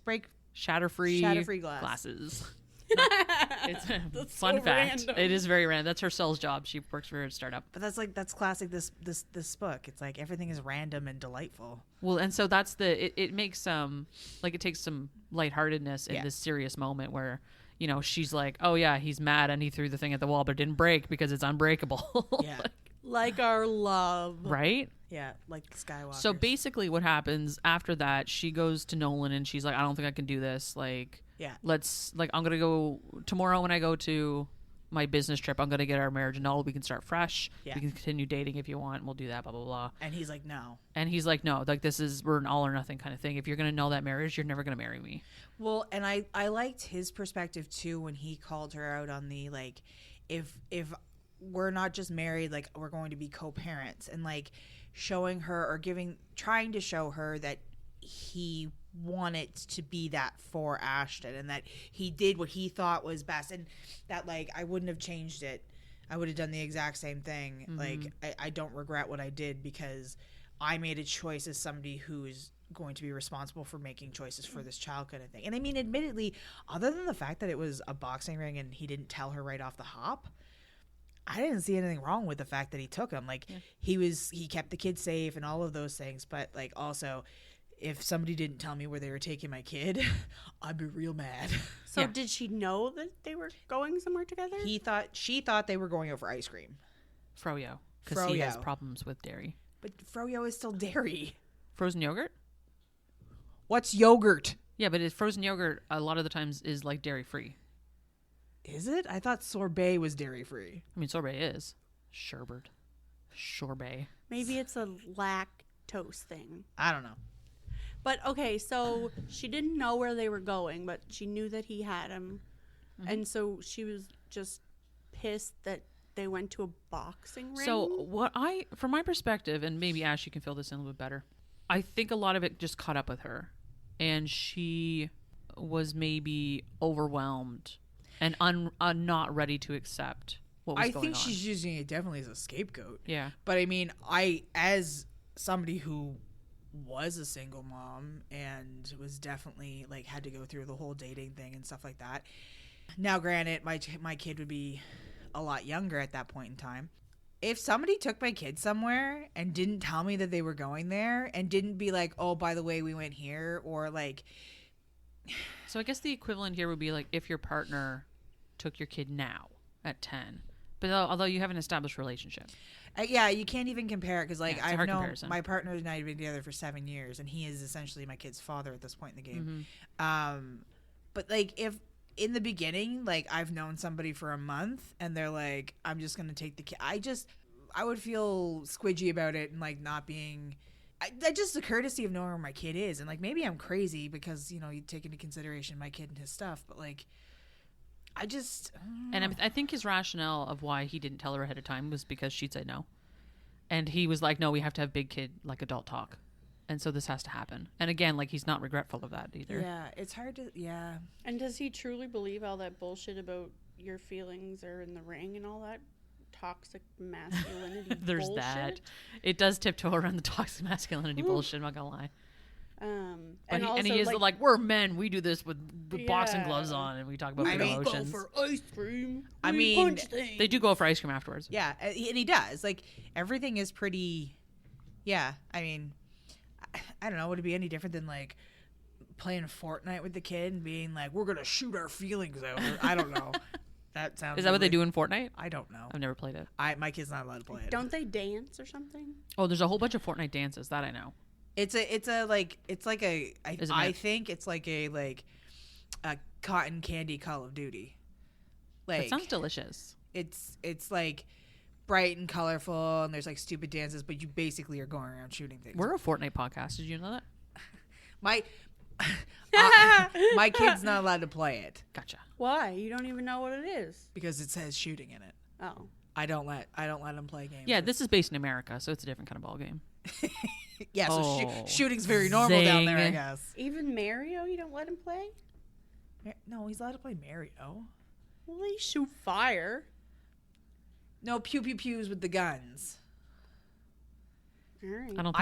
shatter-free glasses. It's a fun fact. Random. It is very random. That's her sales job. She works for a startup. But that's classic. This book. It's like everything is random and delightful. Well, and so that's it makes like it takes some lightheartedness in this serious moment where. You know, she's like, oh, yeah, he's mad and he threw the thing at the wall, but it didn't break because it's unbreakable. Yeah. Like our love. Right? Yeah, like Skywalker. So basically what happens after that, she goes to Nolan and she's like, I don't think I can do this. Like, I'm going to go tomorrow when I go to my business trip. I'm going to get our marriage annulled. We can start fresh. Yeah. We can continue dating if you want. We'll do that, blah, blah, blah. And he's like, no. And he's like, no, like we're an all or nothing kind of thing. If you're going to annul that marriage, you're never going to marry me. Well, and I liked his perspective too when he called her out on the, like, if we're not just married, like, we're going to be co-parents, and like showing her or trying to show her that he wanted to be that for Ashton, and that he did what he thought was best, and that, like, I wouldn't have changed it. I would have done the exact same thing. Mm-hmm. Like, I don't regret what I did because I made a choice as somebody who's going to be responsible for making choices for this child, kind of thing. And I mean, admittedly, other than the fact that it was a boxing ring and he didn't tell her right off the hop, I didn't see anything wrong with the fact that he took him. Like, he kept the kid safe and all of those things. But, like, also, if somebody didn't tell me where they were taking my kid, I'd be real mad. So did she know that they were going somewhere together? She thought they were going over ice cream. Froyo. Because he has problems with dairy. But Froyo is still dairy. Frozen yogurt? What's yogurt? Yeah, but frozen yogurt a lot of the times is like dairy free. Is it? I thought sorbet was dairy free. I mean, sorbet is. Sherbet. Sorbet. Maybe it's a lactose thing. I don't know. But, okay, so she didn't know where they were going, but she knew that he had him. Mm-hmm. And so she was just pissed that they went to a boxing ring. So from my perspective, and maybe Ash, you can fill this in a little bit better, I think a lot of it just caught up with her. And she was maybe overwhelmed and not ready to accept what was going on. I think she's using it definitely as a scapegoat. Yeah. But I mean, as somebody who was a single mom and was definitely, like, had to go through the whole dating thing and stuff like that. Now, granted, my kid would be a lot younger at that point in time. If somebody took my kid somewhere and didn't tell me that they were going there and didn't be like, oh, by the way, we went here, or like... So I guess the equivalent here would be like if your partner took your kid now at 10, but although you have an established relationship. Yeah, you can't even compare it because, like, I've known comparison. My partner and I have been together for 7 years, and he is essentially my kid's father at this point in the game. Mm-hmm. But, like, if in the beginning, like, I've known somebody for a month, and they're like, I'm just going to take the kid. I would feel squidgy about it and, like, not being... just the courtesy of knowing where my kid is. And, like, maybe I'm crazy because, you know, you take into consideration my kid and his stuff, but, like... And I think his rationale of why he didn't tell her ahead of time was because she'd said no. And he was like, no, we have to have big kid, like, adult talk. And so this has to happen. And again, like, he's not regretful of that either. Yeah, it's hard to, yeah. And does he truly believe all that bullshit about your feelings are in the ring and all that toxic masculinity There's bullshit? That. It does tiptoe around the toxic masculinity bullshit, I'm not gonna lie. And he is like, we're men, we do this with boxing gloves on, and we talk about emotions. Go for ice cream. I mean, they do go for ice cream afterwards. Yeah, and he does. Like, everything is pretty. Yeah, I mean, I don't know. Would it be any different than, like, playing Fortnite with the kid and being like, we're gonna shoot our feelings out? I don't know. That sounds. Is that what they do in Fortnite? I don't know. I've never played it. My kid's not allowed to play it. Don't they dance or something? Oh, there's a whole bunch of Fortnite dances that I know. I think it's like a cotton candy Call of Duty. Like, it sounds delicious. It's like bright and colorful, and there's, like, stupid dances, but you basically are going around shooting things. We're a Fortnite podcast. Did you know that? My kid's not allowed to play it. Gotcha. Why? You don't even know what it is. Because it says shooting in it. Oh. I don't let him play games. Yeah, this is based in America, so it's a different kind of ball game. Yeah, so shooting's very normal down there, I guess. Even Mario, you don't let him play? No, he's allowed to play Mario. Well, they shoot fire. No, pew pew pews with the guns. All right.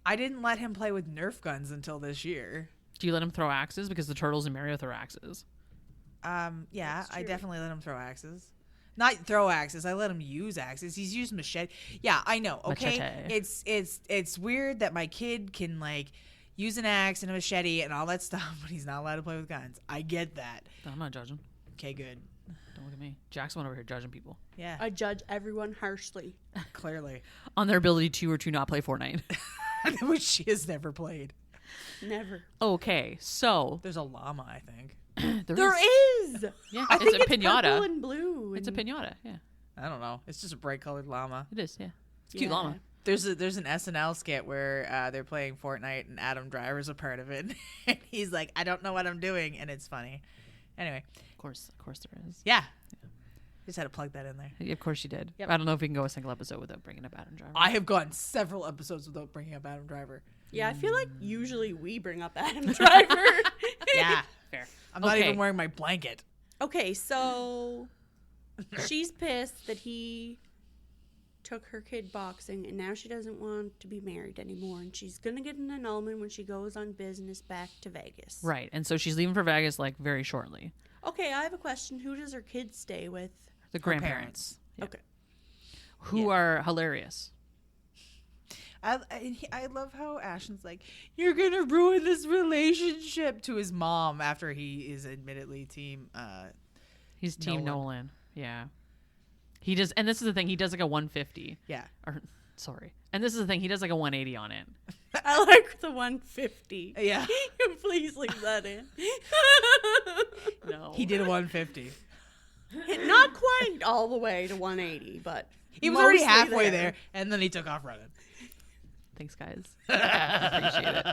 I didn't let him play with Nerf guns until this year. Do you let him throw axes? Because the turtles in Mario throw axes. Yeah, I definitely let him throw axes. Not throw axes. I let him use axes. He's used machete. Yeah, I know. Okay, machete. It's weird that my kid can, like, use an axe and a machete and all that stuff, but he's not allowed to play with guns. I get that. I'm not judging. Okay, good. Don't look at me. Jack's one over here judging people. Yeah, I judge everyone harshly. Clearly, on their ability to or to not play Fortnite, which she has never played. Never. Okay, so there's a llama, I think. There is. is. Yeah, I think it's a it's pinata. purple and blue. It's a and- pinata. Yeah, I don't know. It's just a bright colored llama. it is. Yeah, it's a cute Yeah. llama. There's an SNL skit where they're playing Fortnite and Adam Driver's a part of it. And he's like, I don't know what I'm doing, and it's funny. Anyway, Of course there is. yeah. Just had to plug that in there. Of course you did. Yep. I don't know if we can go a single episode without bringing up Adam Driver. I have gone several episodes without bringing up Adam Driver. Yeah, I feel like usually we bring up Adam Driver. Yeah. Fair. I'm not Okay. even wearing my blanket. Okay, so she's pissed that he took her kid boxing, and now she doesn't want to be married anymore, and she's gonna get an annulment when she goes on business back to Vegas. Right, and so she's leaving for Vegas like very shortly. Okay, I have a question. Who does her kid stay with? The Her grandparents, parents. Okay. who are hilarious. I love how Ashton's like, you're gonna ruin this relationship to his mom after he is admittedly team. He's Team Nolan. Nolan. Yeah, he does, and this is the thing. He does like a 150. Yeah. Or sorry, and this is the thing. He does like a 180 on it. I like the 150. Yeah. Please leave that in. No, He did a 150. Not quite all the way to 180, but He was already mostly halfway there, and then he took off running. Thanks, guys. I appreciate it.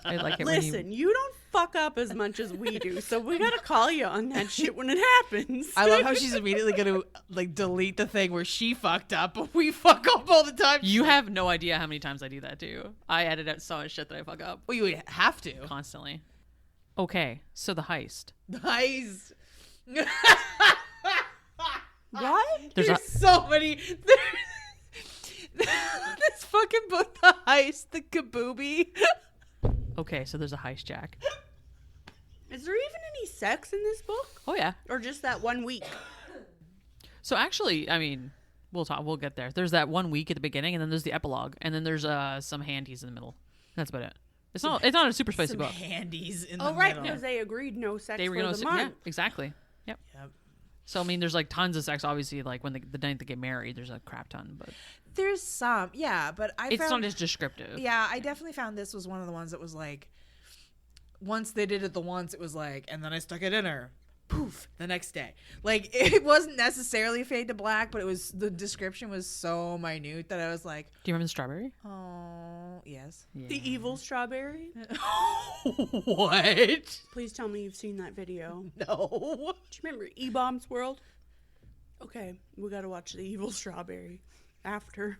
I like it. Listen, you don't fuck up as much as we do, so we gotta call you on that shit when it happens. I love how she's immediately gonna like delete the thing where she fucked up, but we fuck up all the time. You have no idea how many times I do that too. I edit out so much shit that I fuck up Well, you would have to. constantly. Okay, so the heist. Nice. What? There's There's so many. This fucking book, The Heist, the Kabooby. Okay, so there's a heist, Jack. Is there even any sex in this book? Oh yeah. Or just that 1 week? So actually, I mean, we'll get there. There's that 1 week at the beginning, and then there's the epilogue, and then there's some handies in the middle. That's about it. It's not a super spicy Some book. handies in Oh, the right, middle. because they agreed no sex They were for gonna the yeah, month. exactly. Yep. Yep. So I mean, there's like tons of sex. Obviously, like when the night they get married, there's a crap ton, but There's some, yeah, but I it's found, not as descriptive. yeah, I definitely found this was one of the ones that was like, once they did it the once, it was like, and then I stuck it in her. Poof, the next day. Like, it wasn't necessarily fade to black, but it was, the description was so minute that I was like, Do you remember the strawberry? oh, yes. Yeah. The evil strawberry? What? Please tell me you've seen that video. No. Do you remember E-Bomb's World? Okay, we gotta watch the evil strawberry after.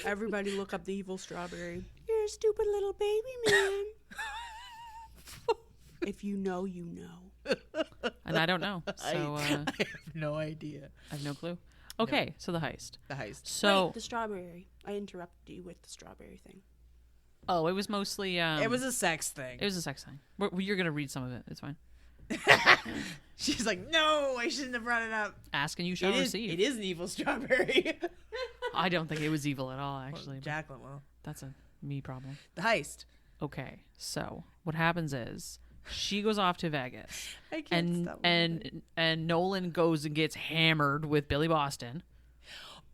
Everybody look up the evil strawberry. You're a stupid little baby man. If you know, you know. And I don't know, so I have no idea. I have no clue. Okay, so the heist. The heist. So Wait, the strawberry. I interrupted you with the strawberry thing. oh, it was mostly It was a sex thing. it was a sex thing. You're gonna read some of it. It's fine. She's like, no, I shouldn't have brought it up. Ask and you shall receive. It is an evil strawberry. I don't think it was evil at all, actually. but Jacqueline will. that's a me problem. The heist. Okay, so what happens is she goes off to Vegas, I can't and stop. and Nolan goes and gets hammered with Billy Boston.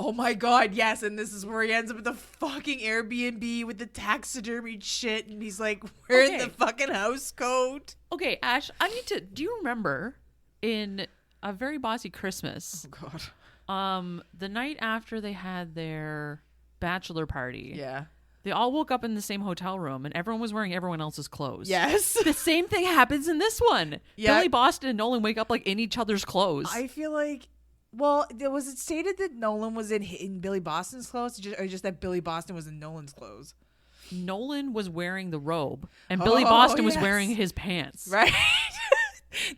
Oh my god, yes, and this is where he ends up at the fucking Airbnb with the taxidermy shit, and he's like wearing Okay. the fucking house coat. Okay, Ash, I need to. Do you remember in A Very Bossy Christmas, Oh god. the night after they had their bachelor party? Yeah. They all woke up in the same hotel room, and everyone was wearing everyone else's clothes. Yes. The same thing happens in this one. Yeah. Billy Boston and Nolan wake up like in each other's clothes. I feel like, well, was it stated that Nolan was in Billy Boston's clothes, or just that Billy Boston was in Nolan's clothes? Nolan was wearing the robe, and Billy Oh, Boston was yes. wearing his pants. Right.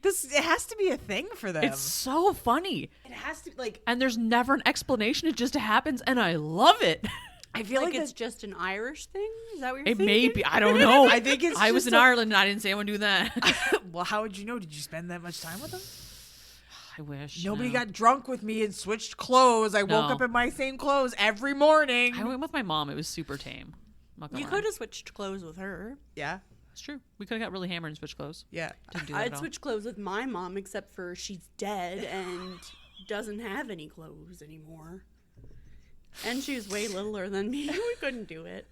It has to be a thing for them. It's so funny. It has to like. And there's never an explanation. It just happens, and I love it. I feel Like like it's just an Irish thing? Is that what you're It thinking? may be. I don't know. I think it's I was just in a- Ireland, and I didn't say I would do that. Well, how would you know? Did you spend that much time with them? I wish. Nobody no. got drunk with me and switched clothes. I woke No. up in my same clothes every morning. I went with my mom. It was super tame. I'm not gonna You lie. could have switched clothes with her. Yeah, It's true. We could have got really hammered and switched clothes. yeah. Didn't do that I'd at all. switch clothes with my mom, except for she's dead and doesn't have any clothes anymore. And she's way littler than me. We couldn't do it.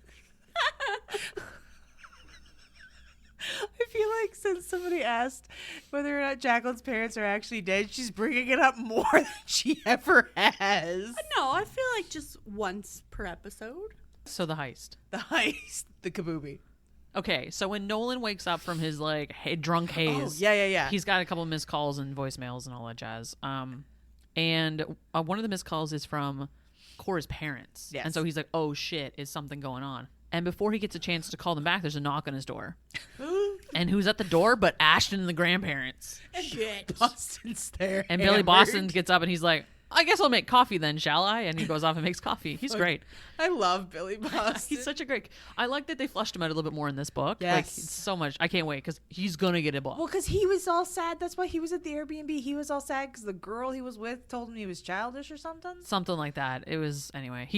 I feel like since somebody asked whether or not Jacqueline's parents are actually dead, she's bringing it up more than she ever has. No, I feel like just once per episode. So the heist. The heist, the kaboobie. Okay, so when Nolan wakes up from his like drunk haze, Yeah. he's got a couple of missed calls and voicemails and all that jazz. And one of the missed calls is from Cora's parents. Yes. And so he's like, "Oh shit, is something going on?" And before he gets a chance to call them back, there's a knock on his door. And who's at the door but Ashton and the grandparents? Shit. Boston's there. And Billy Boston gets up and he's like, "I guess I'll make coffee then, shall I?" And he goes off and makes coffee. He's great. I love Billy Boston. He's such a great. I like that they fleshed him out a little bit more in this book. Yes. Like, it's so much. I can't wait because he's gonna get a book. Well, because he was all sad. That's why he was at the Airbnb. He was all sad because the girl he was with told him he was childish or something. Something like that. It was anyway.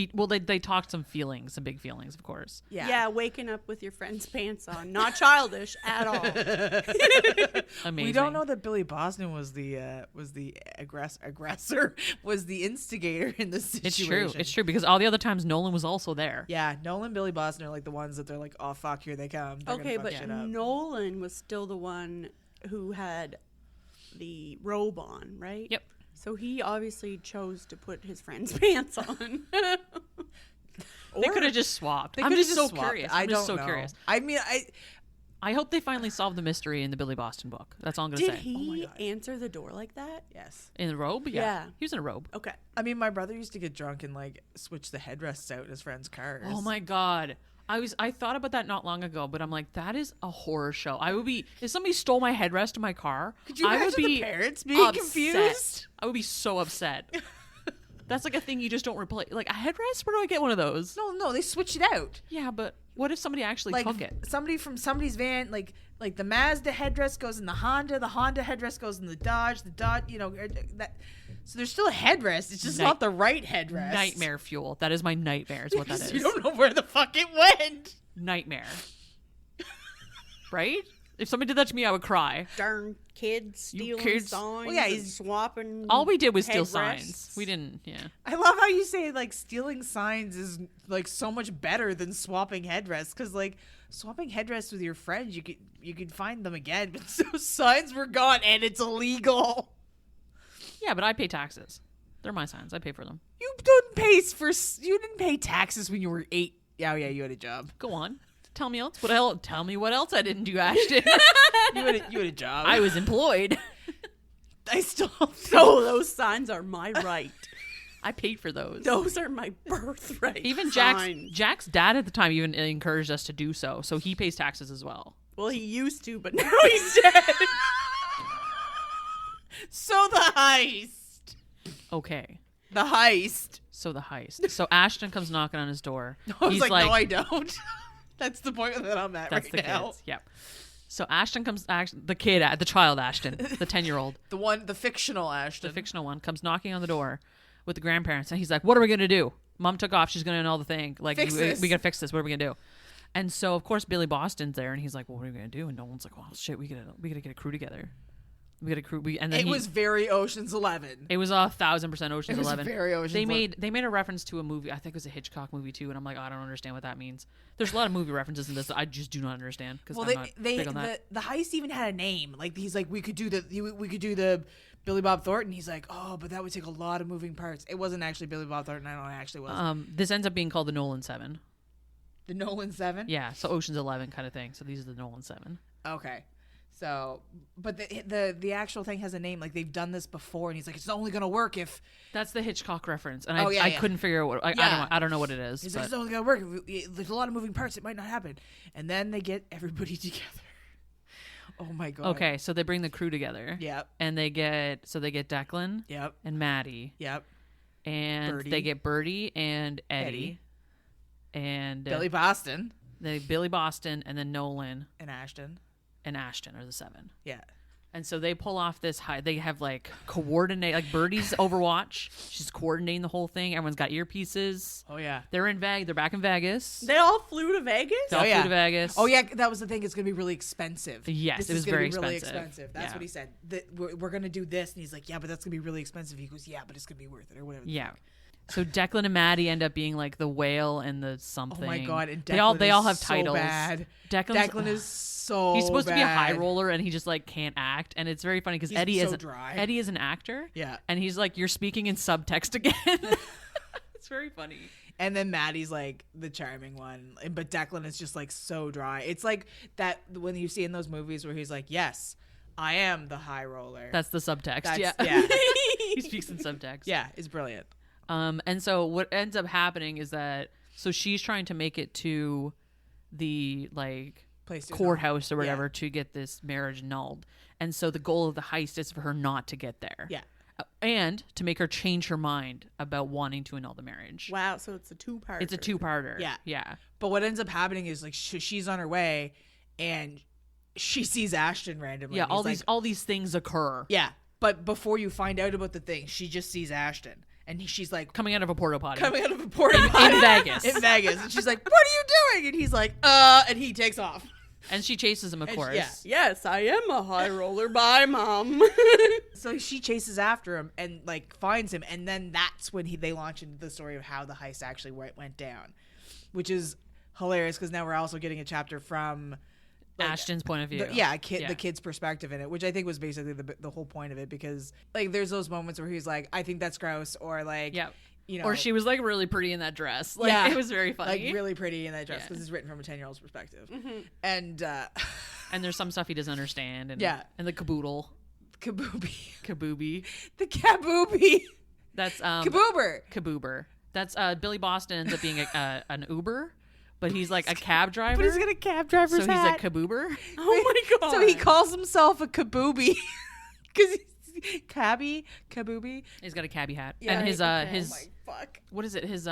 They talked some feelings, some big feelings, of course. Yeah, waking up with your friend's pants on. Not childish at all. Amazing. We don't know that Billy Boston was the aggressor, was the instigator in this situation. It's true because all the other times Nolan was also there. Yeah, Nolan, Billy Boston are like the ones that they're like, oh fuck, here they come. They're Okay, gonna but fuck shit up. Nolan was still the one who had the robe on, right? Yep. So he obviously chose to put his friend's pants on. They could have just swapped. They I'm could've just so swapped. curious. I I'm just don't so know. curious. I mean, I hope they finally solve the mystery in the Billy Boston book. That's all I'm gonna Did say. he answer the door like that? yes. In the robe? Yeah. He was in a robe. Okay. I mean, my brother used to get drunk and like switch the headrests out in his friends' cars. Oh my god. I thought about that not long ago, but I'm like, that is a horror show. I would be if somebody stole my headrest in my car. Could you I would imagine be the parents being upset. confused? I would be so upset. That's like a thing you just don't replace. Like a headrest? Where do I get one of those? No, they switch it out. Yeah, but what if somebody actually Like took it? somebody from somebody's van, like the Mazda headrest goes in the Honda headrest goes in the Dodge, that. So there's still a headrest. It's just not the right headrest. Nightmare fuel. That is my nightmare. Is what that is. You don't know where the fuck it went. Nightmare. Right? If somebody did that to me, I would cry. Darn kids stealing kids. signs. Well, yeah, and he's- swapping. All we did was steal headrests. signs. We didn't. Yeah. I love how you say like stealing signs is like so much better than swapping headrests, because like swapping headrests with your friends, you could find them again, but those signs were gone and it's illegal. Yeah, but I pay taxes. They're my signs. I pay for them. You didn't pay taxes when you were 8. Yeah, you had a job. Go on. Tell me else. Tell me what else I didn't do, Ashton. You had a job. I was employed. I still. So those signs are my right. I paid for those. Those are my birthright. Even signs. Jack's dad at the time even encouraged us to do so. So he pays taxes as well. Well, he used to, but now he's dead. So the heist. Okay. The heist. So the heist. So Ashton comes knocking on his door. I was He's like, no, I don't. That's the point that I'm at that's right the now. kids. Yep. So Ashton comes, the child Ashton, the 10-year-old, The fictional Ashton. the fictional one, comes knocking on the door with the grandparents, and he's like, "What are we gonna do? Mom took off. She's gonna know the thing. Like, Fix this. we gotta fix this. What are we gonna do?" And so, of course, Billy Boston's there, and he's like, "Well, what are we gonna do?" And Nolan's like, "Well, shit, we gotta get a crew together. We got a crew." And then It was very Ocean's 11. It was 1,000% Ocean's It was 11. very Ocean's They 11. made a reference to a movie. I think it was a Hitchcock movie too, and I'm like, I don't understand what that means. There's a lot of movie references in this that I just do not understand because Well, I'm not big on that. the heist even had a name. Like he's like, we could do the Billy Bob Thornton. He's like, oh, but that would take a lot of moving parts. It wasn't actually Billy Bob Thornton. I don't know, it actually was. This ends up being called the Nolan 7. The Nolan 7. Yeah, so Ocean's 11 kind of thing. So these are the Nolan 7. Okay. So, but the actual thing has a name. Like they've done this before, and he's like, it's only gonna work if. That's the Hitchcock reference, and Oh, yeah, I yeah. couldn't figure out what I don't know what it is. He's like, But it's only gonna work if there's a lot of moving parts. It might not happen. And then they get everybody together. Oh my god. okay, so they bring the crew together. Yep. And they get Declan Yep. and Maddie, Yep. and Birdie. they get Birdie and Eddie. And Billy Boston Billy Boston, and then Nolan and Ashton. and Ashton are the 7. Yeah. And so they pull off this high. They have like coordinate, like Birdie's Overwatch. She's coordinating the whole thing. Everyone's got earpieces. Oh yeah. They're back in Vegas. They all flew to Vegas? They all Oh, yeah. flew to Vegas. Oh yeah, that was the thing. It's gonna be really expensive. Yes, This it is was gonna very be really expensive. expensive. That's Yeah. what he said. That we're gonna do this, and he's like, yeah, but that's gonna be really expensive. He goes, yeah, but it's gonna be worth it, or whatever. the Yeah. fuck. So Declan and Maddie end up being like the whale and the something. Oh my god! And they all Declan have is titles. So bad. Declan is so. He's supposed to be a high bad. roller, and he just like can't act. And it's very funny because He's Eddie so is dry. Eddie is an actor. Yeah. And he's like, "You're speaking in subtext again." It's very funny. And then Maddie's like the charming one, but Declan is just like so dry. It's like that when you see in those movies where he's like, "Yes, I am the high roller." That's the subtext. Yeah. He speaks in subtext. Yeah, it's brilliant. And so what ends up happening is that so she's trying to make it to the like Place to courthouse or whatever to get this marriage annulled. And so the goal of the heist is for her not to get there. Yeah. And to make her change her mind about wanting to annul the marriage. Wow, so it's a two-parter. It's a two-parter. Yeah. Yeah. But what ends up happening is like she's on her way, and she sees Ashton randomly. Yeah, and he's all these things occur. Yeah, but before you find out about the thing, she just sees Ashton, and she's like Coming out of a porta potty. coming out of a porta potty in Vegas. in Vegas, and she's like, "What are you doing?" And he's like, and he takes off. And she chases him, of course. yeah. Yes, I am a high roller. Bye, Mom. So she chases after him and like finds him, and then that's when they launch into the story of how the heist actually went down, which is hilarious because now we're also getting a chapter from like, Ashton's point of view. the kid's perspective in it, which I think was basically the whole point of it, because like there's those moments where he's like, I think that's gross, or like, Yeah. you know, Or she was like really pretty in that dress. Like, Yeah. it was very funny. like really pretty in that dress Yeah. because it's written from a 10-year-old's perspective. And And there's some stuff he doesn't understand. And, Yeah. And the caboodle. Kabooby, Kabooby. the Kabooby, That's Kaboober. Kaboober. That's Billy Boston ends up being an Uber, but he's like a cab driver. But he's got a cab driver's so hat. he's a kaboober. Oh my god. So he calls himself a kabooby because he's kabooby. He's got a cabbie hat. Yeah, and his okay. his Oh my fuck. what is it? His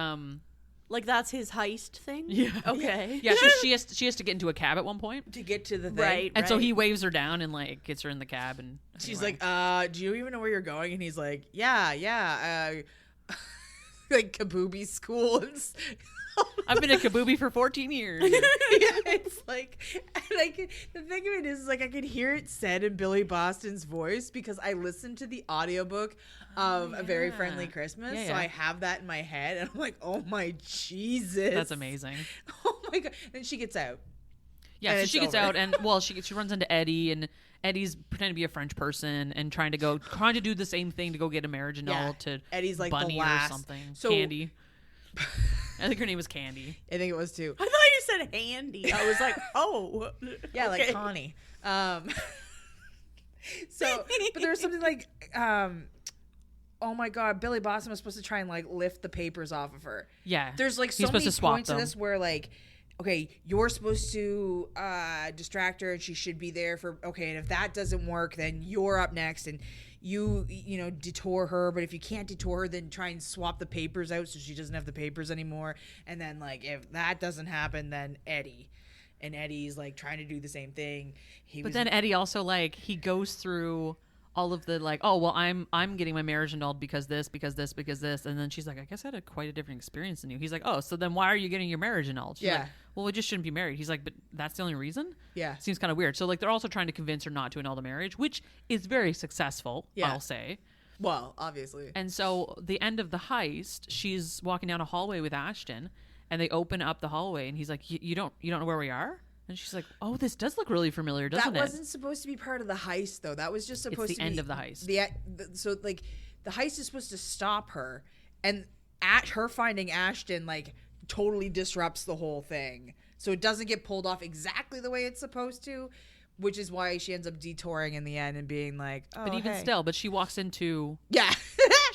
like that's his heist thing. Yeah. Okay. Yeah, she has to get into a cab at one point. To get to the thing. Right. And so he waves her down and like gets her in the cab, and She's anyway. like, do you even know where you're going? And he's like, yeah. Like kabooby school. I've been a kabooby for 14 years. Yeah, it's like the thing of it is like I could hear it said in Billy Boston's voice because I listened to the audiobook of A Very Friendly Christmas. Yeah, So yeah. I have that in my head and I'm like, oh my Jesus. That's amazing. Oh my god. And she gets out. Yeah, And so it's she gets over. out, and well, she runs into Eddie, and Eddie's pretending to be a French person and trying to do the same thing to go get a marriage annulled to Eddie's like Bunny the last. or something. So Candy. I think her name was Candy. I think it was too. I thought you said handy. I was like, oh. Yeah, like okay. Connie. So, but there was something like, oh my god, Billy Boston was supposed to try and like lift the papers off of her. Yeah. There's like He's so supposed many to swap points in them. this where like, okay, you're supposed to distract her and she should be there for, okay, and if that doesn't work, then you're up next and you know, detour her, but if you can't detour her, then try and swap the papers out so she doesn't have the papers anymore. And then like if that doesn't happen, then Eddie. And Eddie's like trying to do the same thing. But then Eddie also like he goes through all of the like, oh well, I'm getting my marriage annulled because this, and then she's like, I guess I had quite a different experience than you. He's like, oh, so then why are you getting your marriage annulled? She's Yeah. like, well, we just shouldn't be married. He's like, but that's the only reason? Yeah. Seems kind of weird. So like they're also trying to convince her not to annul the marriage, which is very successful, Yeah. I'll say. Well, obviously. And so the end of the heist, she's walking down a hallway with Ashton, and they open up the hallway, and he's like, you don't know where we are? And she's like, oh, this does look really familiar, doesn't That it? wasn't supposed to be part of the heist, though. That was just supposed the to be end of the heist. So, like, the heist is supposed to stop her, and at her finding Ashton, like, totally disrupts the whole thing. So it doesn't get pulled off exactly the way it's supposed to, which is why she ends up detouring in the end and being like, oh, But even hey. still, she walks into Yeah.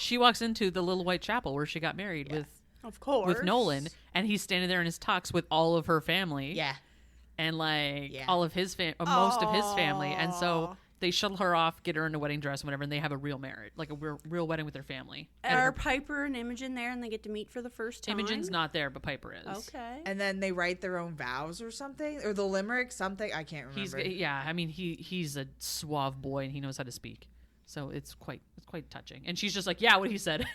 the little white chapel where she got married Of course. with Nolan, and he's standing there in his tux with all of her family. Yeah. And like Yeah. all of his most of his family, and so Aw. they shuttle her off, get her in a wedding dress and whatever, and they have a real marriage, like a real wedding with their family. And Are Piper and Imogen there and they get to meet for the first time? Imogen's not there, but Piper is. Okay. And then they write their own vows or something, or the limerick, something. I can't remember. I mean he's a suave boy and he knows how to speak, so it's quite touching. And she's just like, yeah, what he said.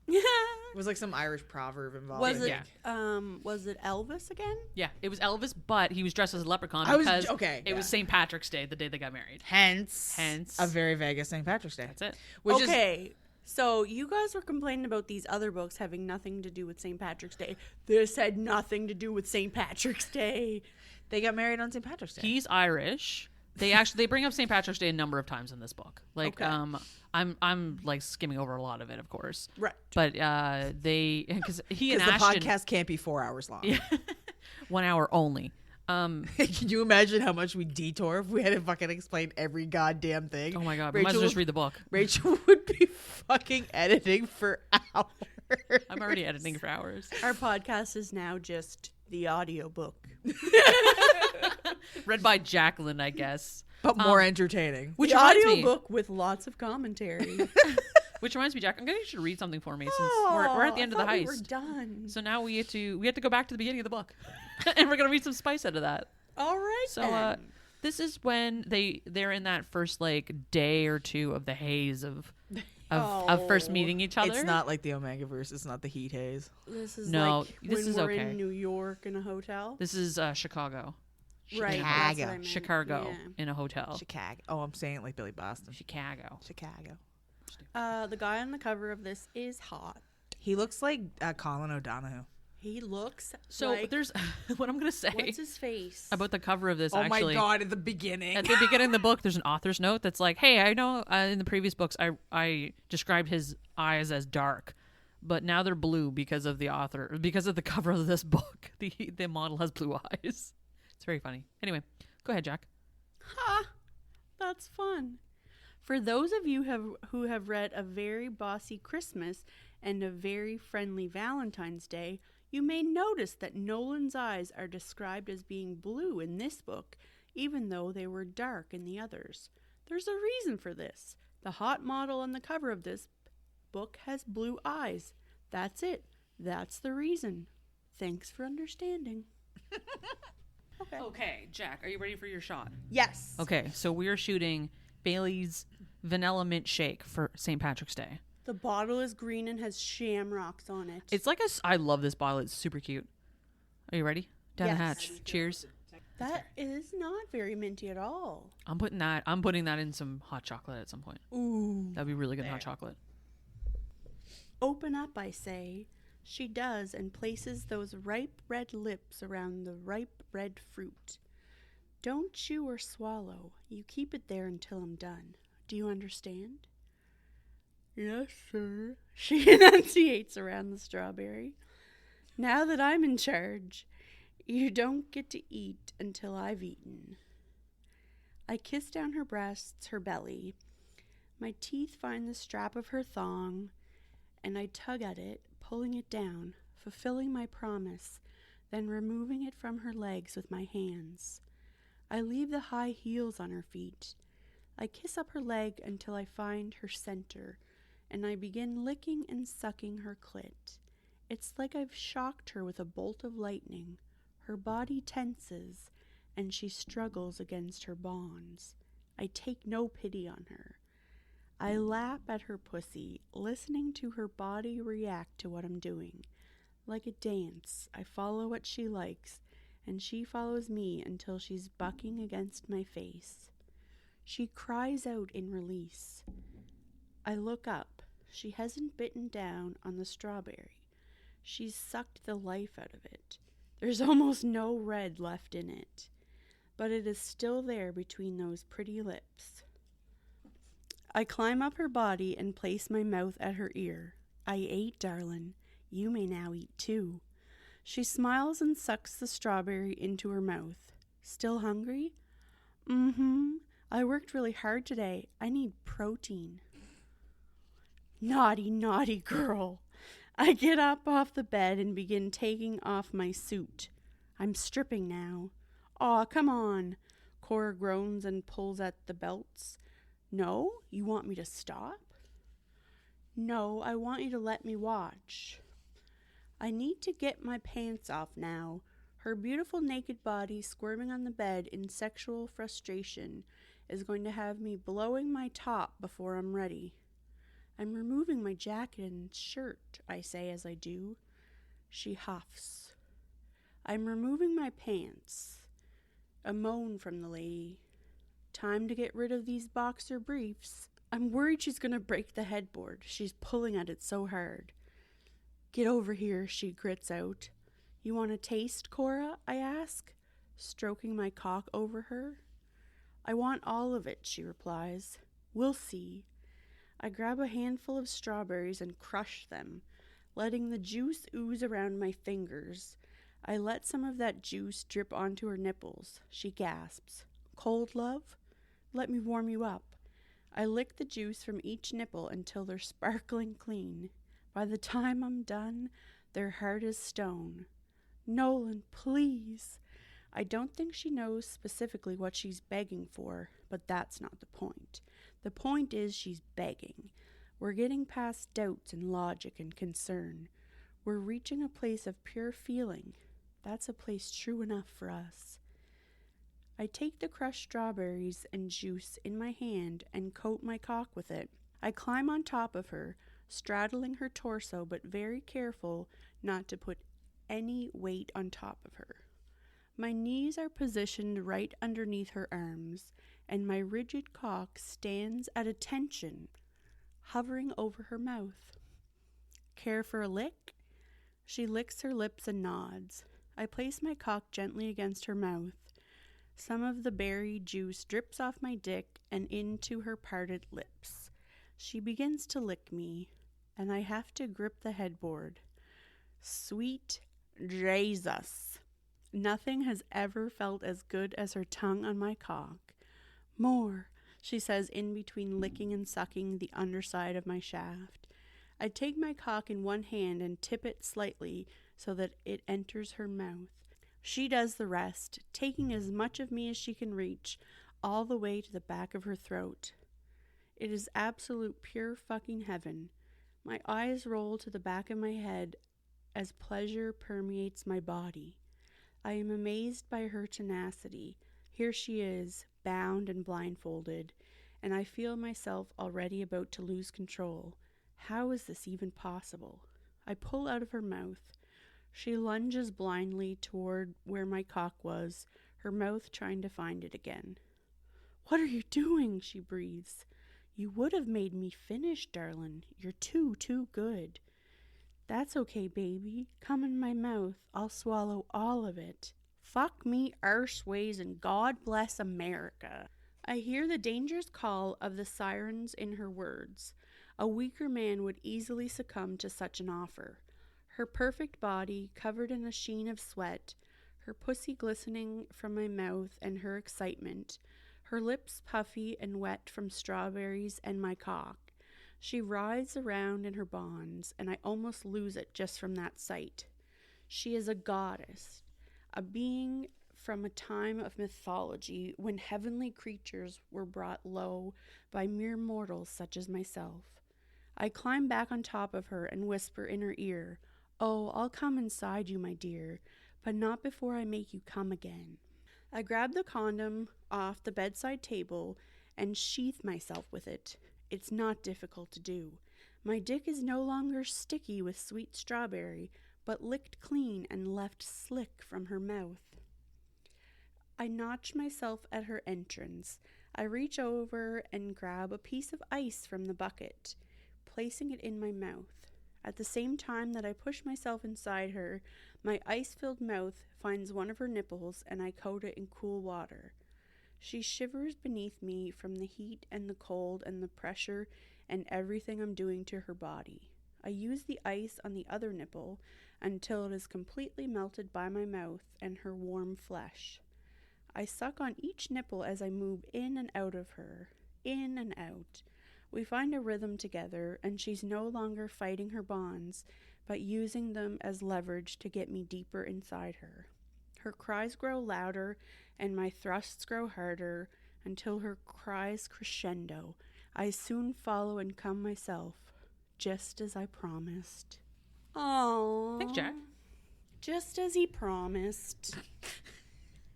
It was like some Irish proverb involved. Was I it think. was it Elvis again? Yeah, it was Elvis, but he was dressed as a leprechaun I was- because okay, it was yeah. St. Patrick's Day, the day they got married. Hence Hence. a very Vegas St. Patrick's Day. That's it. Which is okay. So you guys were complaining about these other books having nothing to do with St. Patrick's Day. This had nothing to do with St. Patrick's Day. They got married on St. Patrick's Day. He's Irish. They bring up St. Patrick's Day a number of times in this book. Like, Okay. I'm like skimming over a lot of it, of course. Right. But they, because he and Because the Ashton, podcast can't be 4 hours long. 1 hour only. Can you imagine how much we detour if we had to fucking explain every goddamn thing? Oh my god, we might as well just read the book. Rachel would be fucking editing for hours. I'm already editing for hours. Our podcast is now just the audiobook. Read by Jacqueline, I guess. But more entertaining. Which The reminds me, audiobook with lots of commentary. which reminds me, Jack, I'm gonna get you to read something for me since we're at the end of the I heist. thought we were done. So now we have to go back to the beginning of the book, and we're gonna read some spice out of that. All right. So then. this is when they're in that first like day or two of the haze of first meeting each other. It's not like the Omegaverse. It's not the heat haze. This is No, like this when is we're okay. in New York in a hotel. This is Chicago. Right. Chicago. That's what I meant. Chicago Yeah. in a hotel. Chicago. Oh, I'm saying it like Billy Boston. Chicago. Chicago. The guy on the cover of this is hot. He looks like Colin O'Donoghue. He looks So like, there's what I'm gonna say what's his face? about the cover of this. Oh Actually, my god! At the beginning. at the beginning of the book, there's an author's note that's like, "Hey, I know in the previous books I described his eyes as dark, but now they're blue because of the cover of this book. The model has blue eyes. It's very funny. Anyway, go ahead, Jack. Ha! That's fun. For those of you who have read A Very Bossy Christmas and A Very Friendly Valentine's Day, you may notice that Nolan's eyes are described as being blue in this book, even though they were dark in the others. There's a reason for this. The hot model on the cover of this book has blue eyes. That's it. That's the reason. Thanks for understanding. Okay, Jack, are you ready for your shot? Yes. Okay, so we are shooting Bailey's Vanilla Mint Shake for St. Patrick's Day. The bottle is green and has shamrocks on it. It's like I love this bottle. It's super cute. Are you ready? Down the Yes. hatch. Cheers. That is not very minty at all. I'm putting that in some hot chocolate at some point. Ooh. That'd be really good hot chocolate. Open up, I say. She does, and places those ripe red lips around the ripe red fruit. Don't chew or swallow. You keep it there until I'm done. Do you understand? Yes, sir. She enunciates around the strawberry. Now that I'm in charge, you don't get to eat until I've eaten. I kiss down her breasts, her belly. My teeth find the strap of her thong, and I tug at it, pulling it down, fulfilling my promise, then removing it from her legs with my hands. I leave the high heels on her feet. I kiss up her leg until I find her center, and I begin licking and sucking her clit. It's like I've shocked her with a bolt of lightning. Her body tenses, and she struggles against her bonds. I take no pity on her. I lap at her pussy, listening to her body react to what I'm doing. Like a dance, I follow what she likes, and she follows me until she's bucking against my face. She cries out in release. I look up. She hasn't bitten down on the strawberry. She's sucked the life out of it. There's almost no red left in it, but it is still there between those pretty lips. I climb up her body and place my mouth at her ear. I ate, darlin'. You may now eat too. She smiles and sucks the strawberry into her mouth. Still hungry? Mm-hmm. I worked really hard today. I need protein. Naughty, naughty girl. I get up off the bed and begin taking off my suit. I'm stripping now. Aw, come on. Cora groans and pulls at the belts. No? You want me to stop? No, I want you to let me watch. I need to get my pants off now. Her beautiful naked body squirming on the bed in sexual frustration is going to have me blowing my top before I'm ready. I'm removing my jacket and shirt, I say as I do. She huffs. I'm removing my pants. A moan from the lady. Time to get rid of these boxer briefs. I'm worried she's going to break the headboard. She's pulling at it so hard. Get over here, she grits out. You want a taste, Cora? I ask, stroking my cock over her. I want all of it, she replies. We'll see. I grab a handful of strawberries and crush them, letting the juice ooze around my fingers. I let some of that juice drip onto her nipples. She gasps. Cold, love? Let me warm you up. I lick the juice from each nipple until they're sparkling clean. By the time I'm done, they're hard as stone. Nolan, please. I don't think she knows specifically what she's begging for, but that's not the point. The point is she's begging. We're getting past doubts and logic and concern. We're reaching a place of pure feeling. That's a place true enough for us. I take the crushed strawberries and juice in my hand and coat my cock with it. I climb on top of her, straddling her torso but very careful not to put any weight on top of her. My knees are positioned right underneath her arms, and my rigid cock stands at attention, hovering over her mouth. Care for a lick? She licks her lips and nods. I place my cock gently against her mouth. Some of the berry juice drips off my dick and into her parted lips. She begins to lick me, and I have to grip the headboard. Sweet Jesus. Nothing has ever felt as good as her tongue on my cock. More, she says in between licking and sucking the underside of my shaft. I take my cock in one hand and tip it slightly so that it enters her mouth. She does the rest, taking as much of me as she can reach, all the way to the back of her throat. It is absolute pure fucking heaven. My eyes roll to the back of my head as pleasure permeates my body. I am amazed by her tenacity. Here she is, bound and blindfolded, and I feel myself already about to lose control. How is this even possible? I pull out of her mouth. She lunges blindly toward where my cock was, her mouth trying to find it again. What are you doing? She breathes. You would have made me finish, darling. You're too good. That's okay, baby. Come in my mouth. I'll swallow all of it. Fuck me arseways and God bless America. I hear the dangerous call of the sirens in her words. A weaker man would easily succumb to such an offer. Her perfect body covered in a sheen of sweat, her pussy glistening from my mouth and her excitement, her lips puffy and wet from strawberries and my cock. She writhes around in her bonds, and I almost lose it just from that sight. She is a goddess, a being from a time of mythology when heavenly creatures were brought low by mere mortals such as myself. I climb back on top of her and whisper in her ear, "Oh, I'll come inside you, my dear, but not before I make you come again." I grab the condom off the bedside table and sheath myself with it. It's not difficult to do. My dick is no longer sticky with sweet strawberry, but licked clean and left slick from her mouth. I notch myself at her entrance. I reach over and grab a piece of ice from the bucket, placing it in my mouth. At the same time that I push myself inside her, my ice-filled mouth finds one of her nipples and I coat it in cool water. She shivers beneath me from the heat and the cold and the pressure and everything I'm doing to her body. I use the ice on the other nipple until it is completely melted by my mouth and her warm flesh. I suck on each nipple as I move in and out of her, in and out. We find a rhythm together, and she's no longer fighting her bonds, but using them as leverage to get me deeper inside her. Her cries grow louder, and my thrusts grow harder, until her cries crescendo. I soon follow and come myself, just as I promised. Aww. Thanks, Jack. Just as he promised.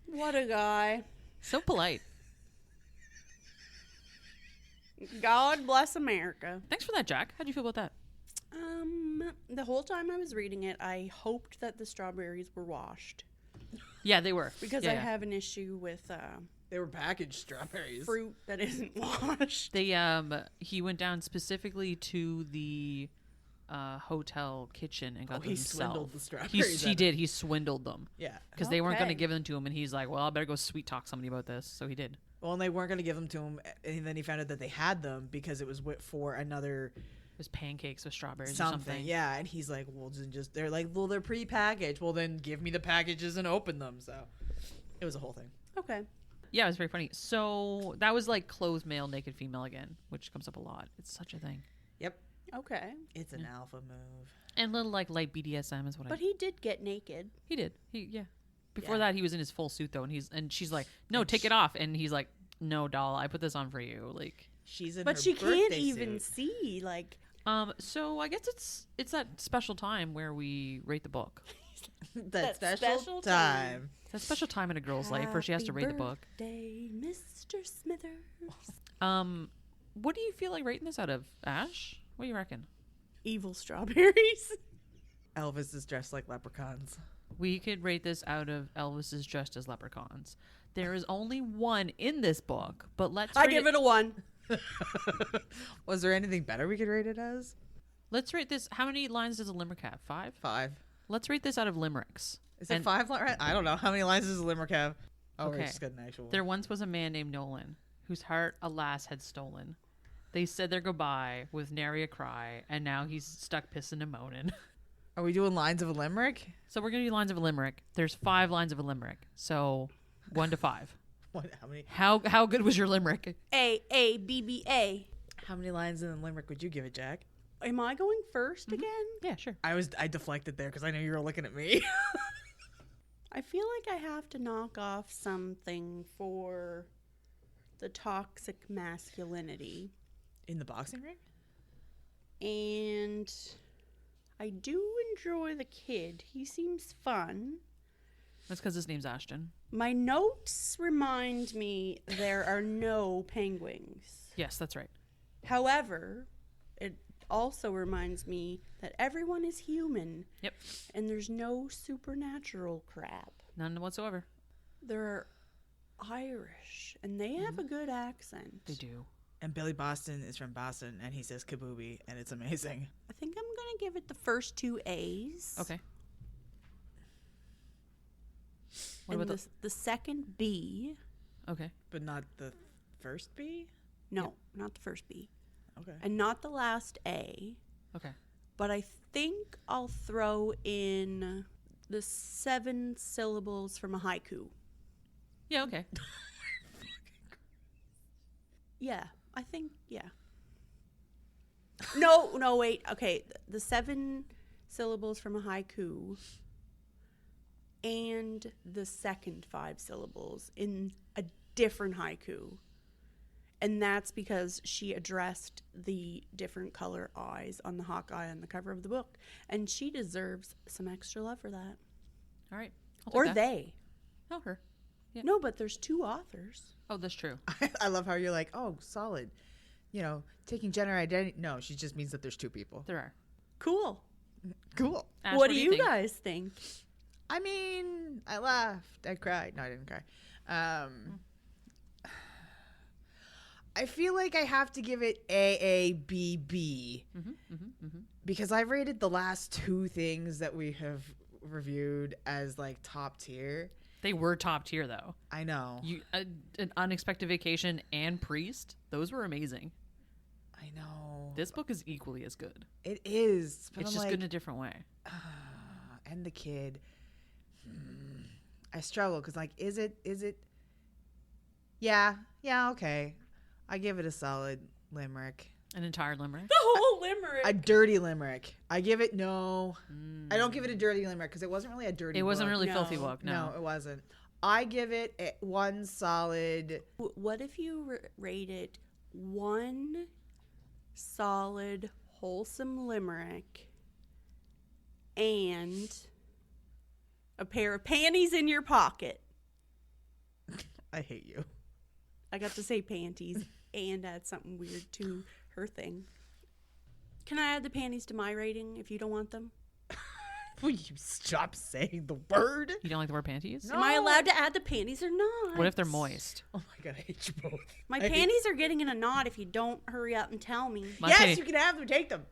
What a guy. So polite. God bless America. Thanks for that, Jack. How'd you feel about that? The whole time I was reading it, I hoped that the strawberries were washed. Yeah, they were. Because yeah, I have an issue with They were packaged strawberries. fruit that isn't washed. He went down specifically to the hotel kitchen and got them he himself. swindled the strawberries. He did. He swindled them. Yeah. Because they weren't going to Okay. give them to him, and he's like, "Well, I better go sweet talk somebody about this." So he did. Well, and they weren't going to give them to him, and then he found out that they had them because it was for another It was pancakes with strawberries or something. something. Yeah, and he's like, well, they're like, well, they're pre-packaged. Well, then give me the packages and open them. So it was a whole thing. Okay. Yeah, it was very funny. So that was like clothed male, naked female again, which comes up a lot. It's such a thing. Yep. Okay. It's an alpha move. And little like light BDSM is what But he did get naked. he did. Before Yeah. that, he was in his full suit though, and she's like, "No, And take it off," and he's like, "No, doll, I put this on for you." Like, She's in But her she can't birthday even suit. see. Like, so I guess it's that special time where we rate the book. that That special special time. It's that special time in a girl's life where she has to Happy rate the book. birthday, Mr. Smithers. What do you feel like rating this out of, Ash? What do you reckon? Evil strawberries. Elvis is dressed like leprechauns. We could rate this out of Elvis's dressed as leprechauns. There is only one in this book, but let's I rate give it a 1. Was there anything better we could rate it as? Let's rate this. How many lines does a limerick have? 5? 5. Let's rate this out of limericks. Is it And 5? Right? I don't know. How many lines does a limerick have? Oh, Okay. we just got an actual one. There once was a man named Nolan, whose heart, alas, had stolen. They said their goodbye with nary a cry, and now he's stuck pissing and moaning. Are we doing lines of a limerick? So we're gonna do lines of a limerick. There's 5 lines of a limerick. So 1 to 5. What? How many? How good was your limerick? A B B A. How many lines in the limerick would you give it, Jack? Am I going 1st again? Yeah, sure. I deflected there because I knew you were looking at me. I feel like I have to knock off something for the toxic masculinity. In the boxing ring? And I do enjoy the kid. He seems fun. That's because his name's Ashton. My notes remind me there are no penguins. Yes, that's right. However, it also reminds me that everyone is human. Yep. And there's no supernatural crap. None whatsoever. They're Irish, and they have a good accent. They do. And Billy Boston is from Boston, and he says kabooby, and it's amazing. I think I'm going to give it the first 2 A's. Okay. What And about the second B. Okay. But not the first B? No, not the first B. Okay. And not the last A. Okay. But I think I'll throw in the 7 syllables from a haiku. Yeah, okay. Yeah, I think, yeah. No, wait. Okay, the 7 syllables from a haiku and the second 5 syllables in a different haiku. And that's because she addressed the different color eyes on the Hawkeye on the cover of the book. And she deserves some extra love for that. All right. I'll take Or that. they. Oh, her. Yeah. No, but there's 2 authors. Oh, that's true. I love how you're like, oh, solid. You know, taking gender identity. No, she just means that there's 2 people. There are. Cool. Cool. Ash, what do you think? guys think? I mean, I laughed. I cried. No, I didn't cry. I feel like I have to give it AABB because I've rated the last 2 things that we have reviewed as like top tier. They were top tier, though. I know. An Unexpected Vacation and Priest, those were amazing. I know. This book is equally as good. It is. But It's I'm just like, good in a different way. and the kid. I struggle because like, is it? Yeah, okay. I give it a solid limerick. An entire limerick. The whole limerick. A dirty limerick. I give it no. I don't give it a dirty limerick because it wasn't really a dirty. It wasn't book. really No. filthy book. No. No, it wasn't. I give it one solid. What if you rate it 1 solid, wholesome limerick and a pair of panties in your pocket? I hate you. I got to say panties and add something weird to her thing. Can I add the panties to my rating if you don't want them? Will you stop saying the word? You don't like the word panties? No. Am I allowed to add the panties or not? What if they're moist? Oh my god, I hate you both. My panties are getting in a knot if you don't hurry up and tell me. My Yes, pan- you can have them. Take them.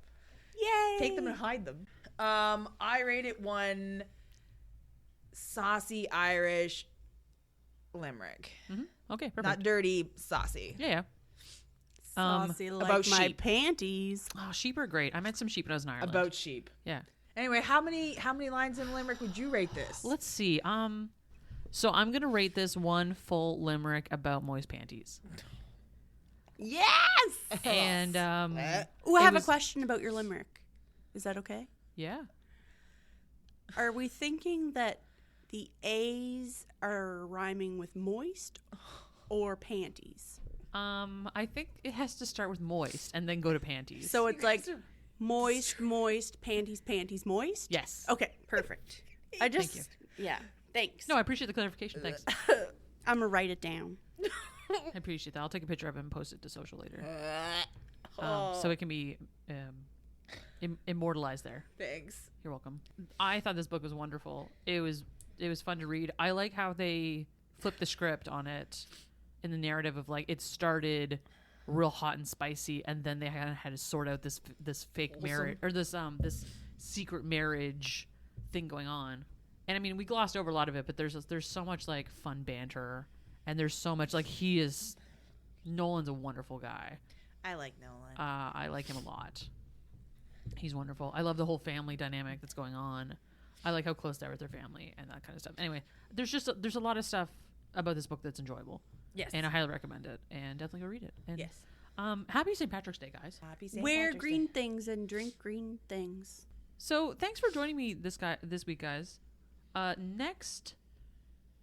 Yay! Take them and hide them. I rate it 1 saucy Irish limerick. Okay, perfect. Not dirty, saucy. yeah. Saucy like about my sheep. panties. Oh, sheep are great. I met some sheep when I was in Ireland. About sheep. Yeah. Anyway, how many lines in limerick would you rate this? Let's see. So I'm gonna rate this 1 full limerick about moist panties. Yes! And Ooh, I it have was- a question about your limerick. Is that okay? yeah. Are we thinking that the A's are rhyming with moist or panties? I think it has to start with moist and then go to panties. So it's like moist, moist, panties, panties, moist? yes. Okay, perfect. I just, you. yeah, thanks. No, I appreciate the clarification. Thanks. I'm going to write it down. I appreciate that. I'll take a picture of it and post it to social later, so it can be immortalized there. Thanks. You're welcome. I thought this book was wonderful. It was fun to read. I like how they flipped the script on it in the narrative of like it started real hot and spicy, and then they kind of had to sort out this fake marriage or this secret marriage thing going on. And I mean, we glossed over a lot of it, but there's so much like fun banter, and there's so much like Nolan's a wonderful guy. I like Nolan. I like him a lot. He's wonderful. I love the whole family dynamic that's going on. I like how close they are with their family and that kind of stuff. Anyway, there's a lot of stuff about this book that's enjoyable. Yes. And I highly recommend it. And definitely go read it. And, Yes. Happy St. Patrick's Day, guys. Happy St. Wear Patrick's green Day. things and drink green things. So thanks for joining me this week, guys. Next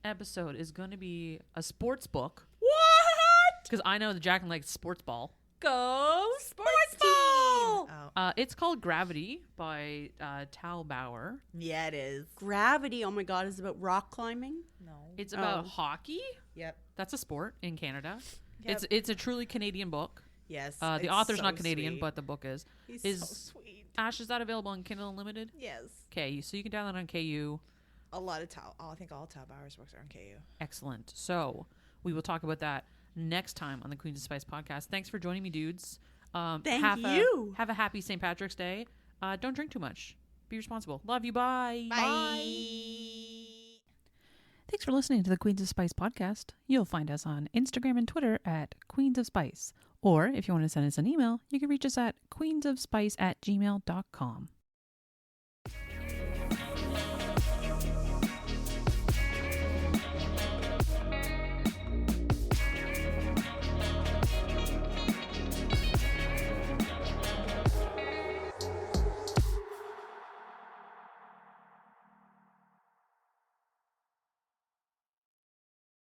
episode is going to be a sports book. What? Because I know that Jack likes sports ball. Go sports ball! Oh, It's called Gravity by Tal Bauer. yeah, it is. Gravity, oh my god, is it about rock climbing? No. It's about Oh. hockey. Yep. That's a sport in Canada. Yep. It's a truly Canadian book. Yes. The it's author's so not Canadian, sweet. but the book is. He's is so sweet. Ash, is that available on Kindle Unlimited? Yes. Okay, so you can download it on KU. A lot of I think all Tal Bauer's books are on KU. Excellent. So we will talk about that next time on the Queens of Spice podcast. Thanks for joining me, dudes. Thank you. Have a happy St. Patrick's Day. Don't drink too much. Be responsible. Love you. Bye. Thanks for listening to the Queens of Spice podcast. You'll find us on Instagram and Twitter at Queens of Spice. Or if you want to send us an email, you can reach us at queensofspice@gmail.com.